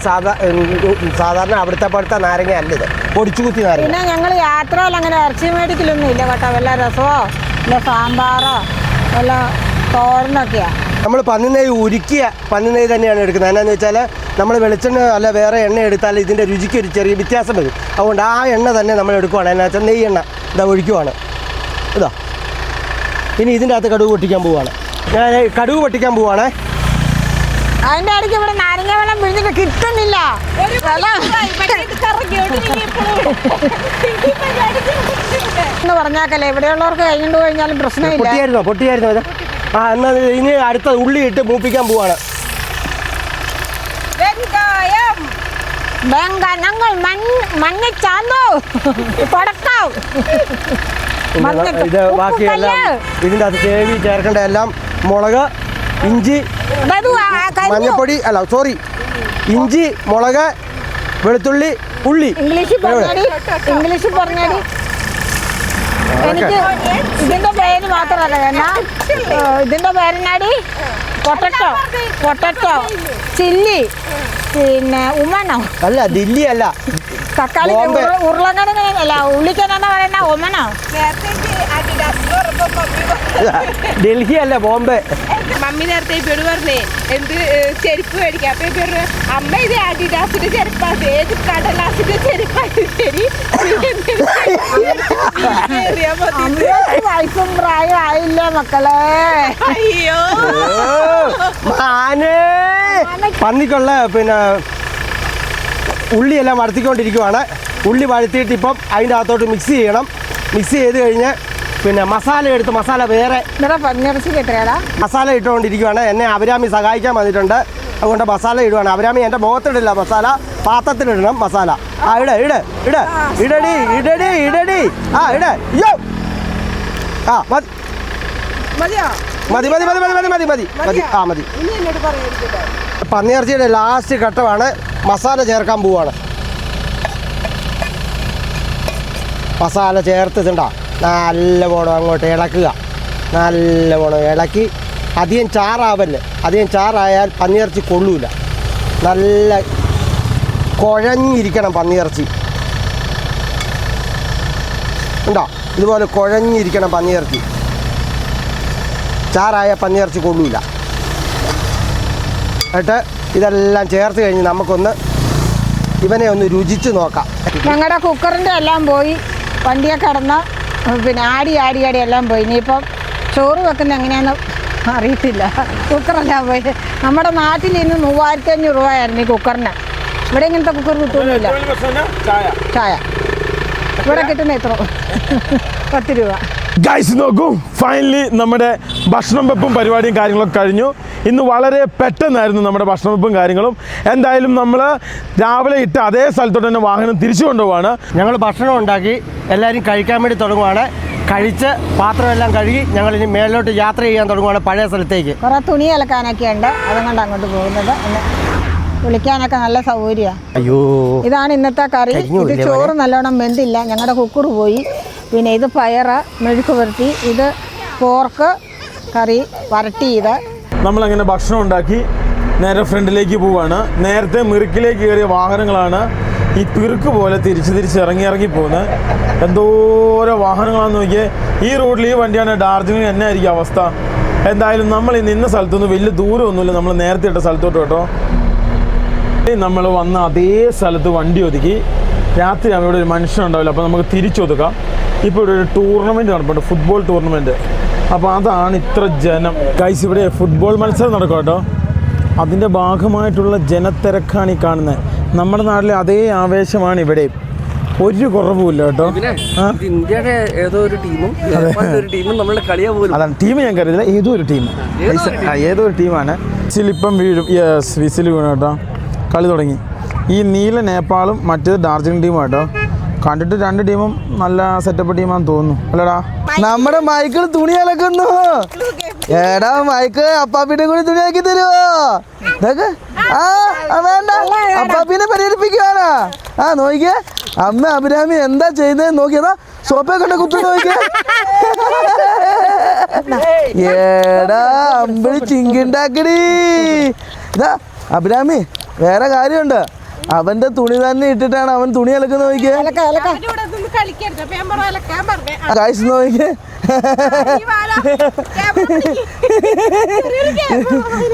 സാധാരണ അവിടുത്തെ നാരങ്ങ അല്ല, ഇത് ഒടിച്ചുകുത്തി നാരങ്ങ. പിന്നെ ഞങ്ങൾ യാത്രയിൽ അങ്ങനെ ഇറച്ചി മേടിക്കലൊന്നും ഇല്ല കേട്ടോ. വല്ല രസമോ വല്ല സാമ്പാറോ വല്ല തോരനൊക്കെയാണ്. നമ്മൾ പന്നിനെയ്യ് ഉരുക്കിയ പന്നിനെയ്യ് തന്നെയാണ് എടുക്കുന്നത്. എന്നാന്ന് വെച്ചാൽ നമ്മൾ വെളിച്ചെണ്ണ അല്ല വേറെ എണ്ണ എടുത്താൽ ഇതിൻ്റെ രുചിക്ക് ഒരു ചെറിയ വ്യത്യാസം വരും. അതുകൊണ്ട് ആ എണ്ണ തന്നെ നമ്മൾ എടുക്കുവാണ്. എന്നാ വെച്ചാൽ നെയ്യെണ്ണ ഇതാ ഒഴിക്കുവാണ്. ഇതാ ഇനി ഇതിൻ്റെ അകത്ത് കടുക് പൊട്ടിക്കാൻ പോവുകയാണ്. ഞാൻ കടുക് പൊട്ടിക്കാൻ പോവുകയാണേ. അതിൻ്റെ ഇടയ്ക്ക് ഇവിടെ നാരങ്ങ വെള്ളം പിഴിഞ്ഞിട്ട് കിട്ടുന്നില്ല. എന്ന് പറഞ്ഞാക്കല്ലേ ഇവിടെയുള്ളവർക്ക് കഴിഞ്ഞിട്ട് കഴിഞ്ഞാലും പ്രശ്നമില്ല. പൊട്ടിയായിരുന്നോ ഇത്? ആ എന്നാൽ ഇനി അടുത്ത ഉള്ളി ഇട്ട് മൂപ്പിക്കാൻ പോവാണ്. ഞങ്ങൾ മഞ്ഞച്ചാന്തോ പടക്കാം. ഇത് ബാക്കിയെല്ലാം ഇതിൻ്റെ അകത്ത് ചേർക്കേണ്ട എല്ലാം മുളക്, ഇഞ്ചി, മഞ്ഞപ്പൊടി അല്ല സോറി ഇഞ്ചി, മുളക്, വെളുത്തുള്ളി, ഉള്ളി. ഇംഗ്ലീഷിൽ പറഞ്ഞാടി. എനിക്ക് ഇതിൻ്റെ പേര് മാത്രമല്ല, എന്നാ ഇതിൻ്റെ പേരെന്നാടി? പൊട്ടറ്റോ, ചില്ലി, പിന്നെ ഉമ്മണോ അല്ല, ദില്ലി അല്ല, തക്കാളി, ഉരുളക്കിഴങ്ങ് അല്ല, ഉള്ളിക്കെന്നാ പറയുന്ന ഉമ്മണോ? ഡൽഹി അല്ല, ബോംബെ. മമ്മി നേരത്തെ ഇപ്പോഴും പറഞ്ഞേ എന്ത് ചെരുപ്പ് മേടിക്കാം. അപ്പൊ ഇപ്പൊ അമ്മ ഇത് ആഡിഡാസിന്റെ ചെരുപ്പാണ്, ഏത് കടലാസിന്റെ ചെരുപ്പാണ് ശരി. വയസ്സും പ്രായം ആയില്ല മക്കളെ. അയ്യോ പന്നിക്കുള്ള പിന്നെ ഉള്ളിയെല്ലാം വഴത്തിക്കൊണ്ടിരിക്കുവാണ്. ഉള്ളി വഴത്തിയിട്ട് ഇപ്പം അതിൻ്റെ അകത്തോട്ട് മിക്സ് ചെയ്യണം. മിക്സ് ചെയ്ത് കഴിഞ്ഞ് പിന്നെ മസാല എടുത്ത് മസാല വേറെ പന്നിയിറച്ചിക്ക് എത്രയാടാ? മസാല ഇട്ടുകൊണ്ടിരിക്കുവാണ്. എന്നെ അഭിരാമി സഹായിക്കാൻ വന്നിട്ടുണ്ട്. അതുകൊണ്ട് മസാല ഇടുവാണ്. അഭിരാമി എൻ്റെ മുഖത്തിടില്ല മസാല, പാത്രത്തിലിടണം മസാല. ആ ഇട ഇട ഇട ഇടടി ഇടടി ഇടടി ആ ഇട യോ ആ മതി മതി മതി മതി മതി മതി മതി മതി ആ മതി. പന്നിയിറച്ചിയുടെ ലാസ്റ്റ് ഘട്ടമാണ്. മസാല ചേർക്കാൻ പോവാണ്. മസാല ചേർത്തിട്ടുണ്ടോ നല്ലവണ്ണം അങ്ങോട്ട് ഇളക്കുക. നല്ലവണ്ണം ഇളക്കി അധികം ചാറാവല്ലേ. അധികം ചാറായാൽ പന്നിയിറച്ചി കൊള്ളൂല. നല്ല കുഴഞ്ഞിരിക്കണം പന്നിയിറച്ചി. ഉണ്ടോ ഇതുപോലെ കുഴഞ്ഞിരിക്കണം പന്നിയിറച്ചി. ചാറായ പന്നിയിറച്ചി കൊള്ളൂല. എന്നിട്ട് ഇതെല്ലാം ചേർത്ത് കഴിഞ്ഞ് നമുക്കൊന്ന് ഇവനെ ഒന്ന് രുചിച്ച് നോക്കാം. ഞങ്ങളുടെ കുക്കറിൻ്റെ എല്ലാം പോയി, വണ്ടിയെ കിടന്ന് പിന്നെ ആടി എല്ലാം പോയി. ഇനിയിപ്പം ചോറ് വെക്കുന്ന എങ്ങനെയാണെന്ന് അറിയത്തില്ല. കുക്കറെല്ലാം പോയി. നമ്മുടെ നാട്ടിൽ ഇന്ന് 3500 രൂപയായിരുന്നു ഈ കുക്കറിന്. ഇവിടെ ഇങ്ങനത്തെ കുക്കർ കിട്ടുന്നില്ല. ചായ ഇവിടെ കിട്ടുന്ന എത്ര? 10 രൂപ. ഗൈസ് നോക്കൂ, ഫൈനലി നമ്മുടെ ഭക്ഷണം വെപ്പും പരിപാടിയും കാര്യങ്ങളൊക്കെ കഴിഞ്ഞു. ഇന്ന് വളരെ പെട്ടെന്നായിരുന്നു നമ്മുടെ ഭക്ഷണം വെപ്പും കാര്യങ്ങളും. എന്തായാലും നമ്മൾ രാവിലെ ഇട്ട് അതേ സ്ഥലത്തോട്ട് തന്നെ വാഹനം തിരിച്ചു കൊണ്ടുപോവാണ്. ഞങ്ങൾ ഭക്ഷണം ഉണ്ടാക്കി എല്ലാവരും കഴിക്കാൻ വേണ്ടി തുടങ്ങുവാണ്. കഴിച്ച് പാത്രമെല്ലാം കഴുകി ഞങ്ങളിനി മേലോട്ട് യാത്ര ചെയ്യാൻ തുടങ്ങുവാണ് പഴയ സ്ഥലത്തേക്ക്. കുറേ തുണി അലക്കാനൊക്കെ ഉണ്ട്, അതുകൊണ്ട് അങ്ങോട്ട് പോകുന്നത്. കുളിക്കാനൊക്കെ നല്ല സൗകര്യമാണ്. അയ്യോ ഇതാണ് ഇന്നത്തെ കറി. ഇത് ചോറ് നല്ലോണം വെന്തില്ല, ഞങ്ങളുടെ കുക്കർ പോയി. പിന്നെ ഇത് പയറ് മെഴുക്ക് പുരട്ടി, ഇത് പോർക്ക് കറി വരട്ടി. ഇത് നമ്മളങ്ങനെ ഭക്ഷണം ഉണ്ടാക്കി നേരെ ഫ്രണ്ടിലേക്ക് പോവുകയാണ്. നേരത്തെ മിറുക്കിലേക്ക് കയറിയ വാഹനങ്ങളാണ് ഈ പിറുക്ക് പോലെ തിരിച്ച് ഇറങ്ങി പോകുന്നത്. എന്തോരോ വാഹനങ്ങളാണെന്ന് നോക്കിയേ. ഈ റോഡിൽ ഈ വണ്ടിയാണ് ഡാർജിലിംഗ് തന്നെ ആയിരിക്കും അവസ്ഥ. എന്തായാലും നമ്മൾ ഈ നിന്ന സ്ഥലത്തൊന്നും വലിയ ദൂരമൊന്നുമില്ല. നമ്മൾ നേരത്തെ ഇട്ട സ്ഥലത്തോട്ട് കേട്ടോ. നമ്മൾ വന്ന അതേ സ്ഥലത്ത് വണ്ടി ഒതുക്കി. രാത്രി അവിടെ ഒരു മനുഷ്യൻ ഉണ്ടാവില്ല, അപ്പോൾ നമുക്ക് തിരിച്ചൊതുക്കാം. ഇപ്പോൾ ഇവിടെ ഒരു ടൂർണമെൻറ്റ് നടപ്പുണ്ട്, ഫുട്ബോൾ ടൂർണമെൻറ്റ്. അപ്പോൾ അതാണ് ഇത്ര ജനം. ഗൈസ് ഇവിടെ ഫുട്ബോൾ മത്സരം നടക്കും കേട്ടോ. അതിൻ്റെ ഭാഗമായിട്ടുള്ള ജനത്തിരക്കാണ് ഈ കാണുന്നത്. നമ്മുടെ നാട്ടിലെ അതേ ആവേശമാണ് ഇവിടെ. ഒരു കുറവുമില്ല കേട്ടോ. ഇന്ത്യയുടെ ഏതോ ഒരു ടീമും നമ്മളുടെ കളിയാ പോലും. അതാണ് ടീം ഞാൻ കരുതില്ല, ഏതോ ഒരു ടീമാണ്. വിസിലിപ്പം വീഴും. യെസ്, വിസിൽ വീണു കേട്ടോ. കളി തുടങ്ങി. ഈ നീല നേപ്പാളും മറ്റേത് ഡാർജിലിംഗ് ടീമും കേട്ടോ. കണ്ടിട്ട് രണ്ട് ടീമും നല്ല സെറ്റപ്പ് ടീമാണെന്ന് തോന്നുന്നു, അല്ലടാ? നമ്മുടെ മൈക്കിൾ തുണി അലക്കുന്നു. എടാ മൈക്കിൾ, അപ്പാപ്പിന്റെ കൂടി തുണിയാക്കി തരുമോ? ഇതൊക്കെ വേണ്ട, അപ്പാപ്പിനെ പരിഹരിപ്പിക്കുവാണ്. നോക്കിയേ അമ്മ അഭിരാമി എന്താ ചെയ്യുന്നത് നോക്കിയതാ. സോപ്പെ കണ്ട കുത്തു നോക്കിയേ. ഏടാ അമ്പഴി ചിങ്കിണ്ടാക്കടി. ഇതാ അഭിരാമി, വേറെ കാര്യമുണ്ട്. അവന്റെ തുണി തന്നെ ഇട്ടിട്ടാണ് അവൻ തുണി അലക്കുന്ന നോക്കിയേ. കാഴ്ച നോക്കിയേ.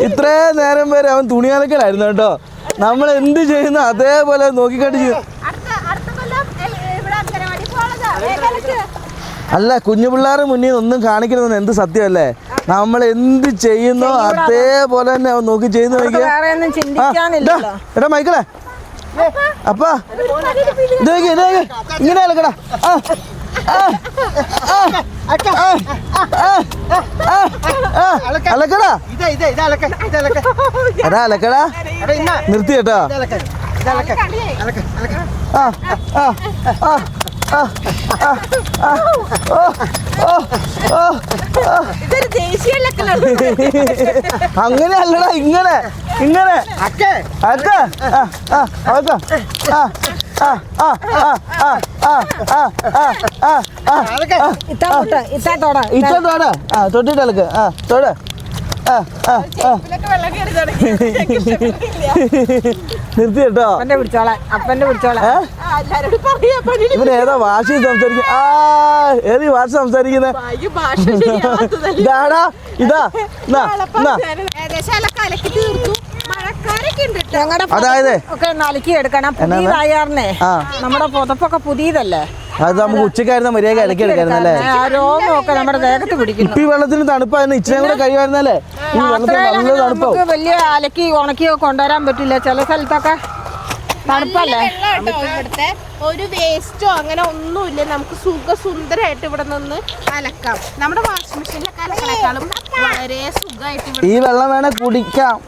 ഇത്രയും നേരം വരെ അവൻ തുണി അലക്കലായിരുന്നു കേട്ടോ. നമ്മൾ എന്ത് ചെയ്യുന്നു അതേപോലെ നോക്കിക്കണ്ട് ചെയ്യും. അല്ല, കുഞ്ഞു പിള്ളേരുടെ മുന്നിൽ ഒന്നും കാണിക്കണമെന്ന് എന്ത് സത്യമല്ലേ? നമ്മൾ എന്ത് ചെയ്യുന്നോ അതേപോലെ തന്നെ അവൻ നോക്കി ചെയ്യുന്ന നോക്കിയാ. എടാ മൈക്കിളെ, അപ്പാ ഇത് ഇങ്ങനെ അലക്കടാ. അലക്കടാ, എടാ അലക്കടാ. നിർത്തി കേട്ടോ. അങ്ങനെ അല്ലടാ, ഇങ്ങനെ ഇങ്ങനെ തൊട്ടിട്ട് അലക്ക്. തൊട്. നിർത്തി കേട്ടോ. ഇവൻ ഏതാ ഭാഷ സംസാരിക്ക? ഏത് ഭാഷ സംസാരിക്കുന്നത്? ഇതാടാ, ഇതാ അതായത് അലക്കി എടുക്കണം. പുതിയതായാർന്നേ, നമ്മുടെ പുതപ്പൊക്കെ പുതിയതല്ലേ. അത് നമുക്ക് ഉച്ചക്കായിരുന്ന മര്യാദ ഇടയ്ക്ക് എടുക്കായിരുന്നല്ലേ. രോഗമൊക്കെ നമ്മുടെ ദേഹത്ത് പിടിക്കുന്നു. ഇപ്പൊ ഈ വെള്ളത്തിന് തണുപ്പായിരുന്നു, ഇച്ചിരി കൂടെ കഴിയുമായിരുന്നല്ലേ. ഈ വെള്ളത്തിന് നല്ല തണുപ്പാവും. വലിയ അലക്കി ഉണക്കിയോ കൊണ്ടുവരാൻ പറ്റില്ല ചില സ്ഥലത്തൊക്കെ. തണുപ്പല്ലേ? വെള്ളം കേട്ടോ ഇവിടുത്തെ. ഒരു വേസ്റ്റോ അങ്ങനെ ഒന്നുമില്ല. നമുക്ക് സുന്ദരമായിട്ട് ഇവിടെ നിന്ന് അലക്കാം. നമ്മുടെ വാഷിംഗ് മെഷീനിലൊക്കെ അലക്കണേക്കാളും വളരെ സുഖമായിട്ട് ഈ വെള്ളം വേണേ കുടിക്കാം.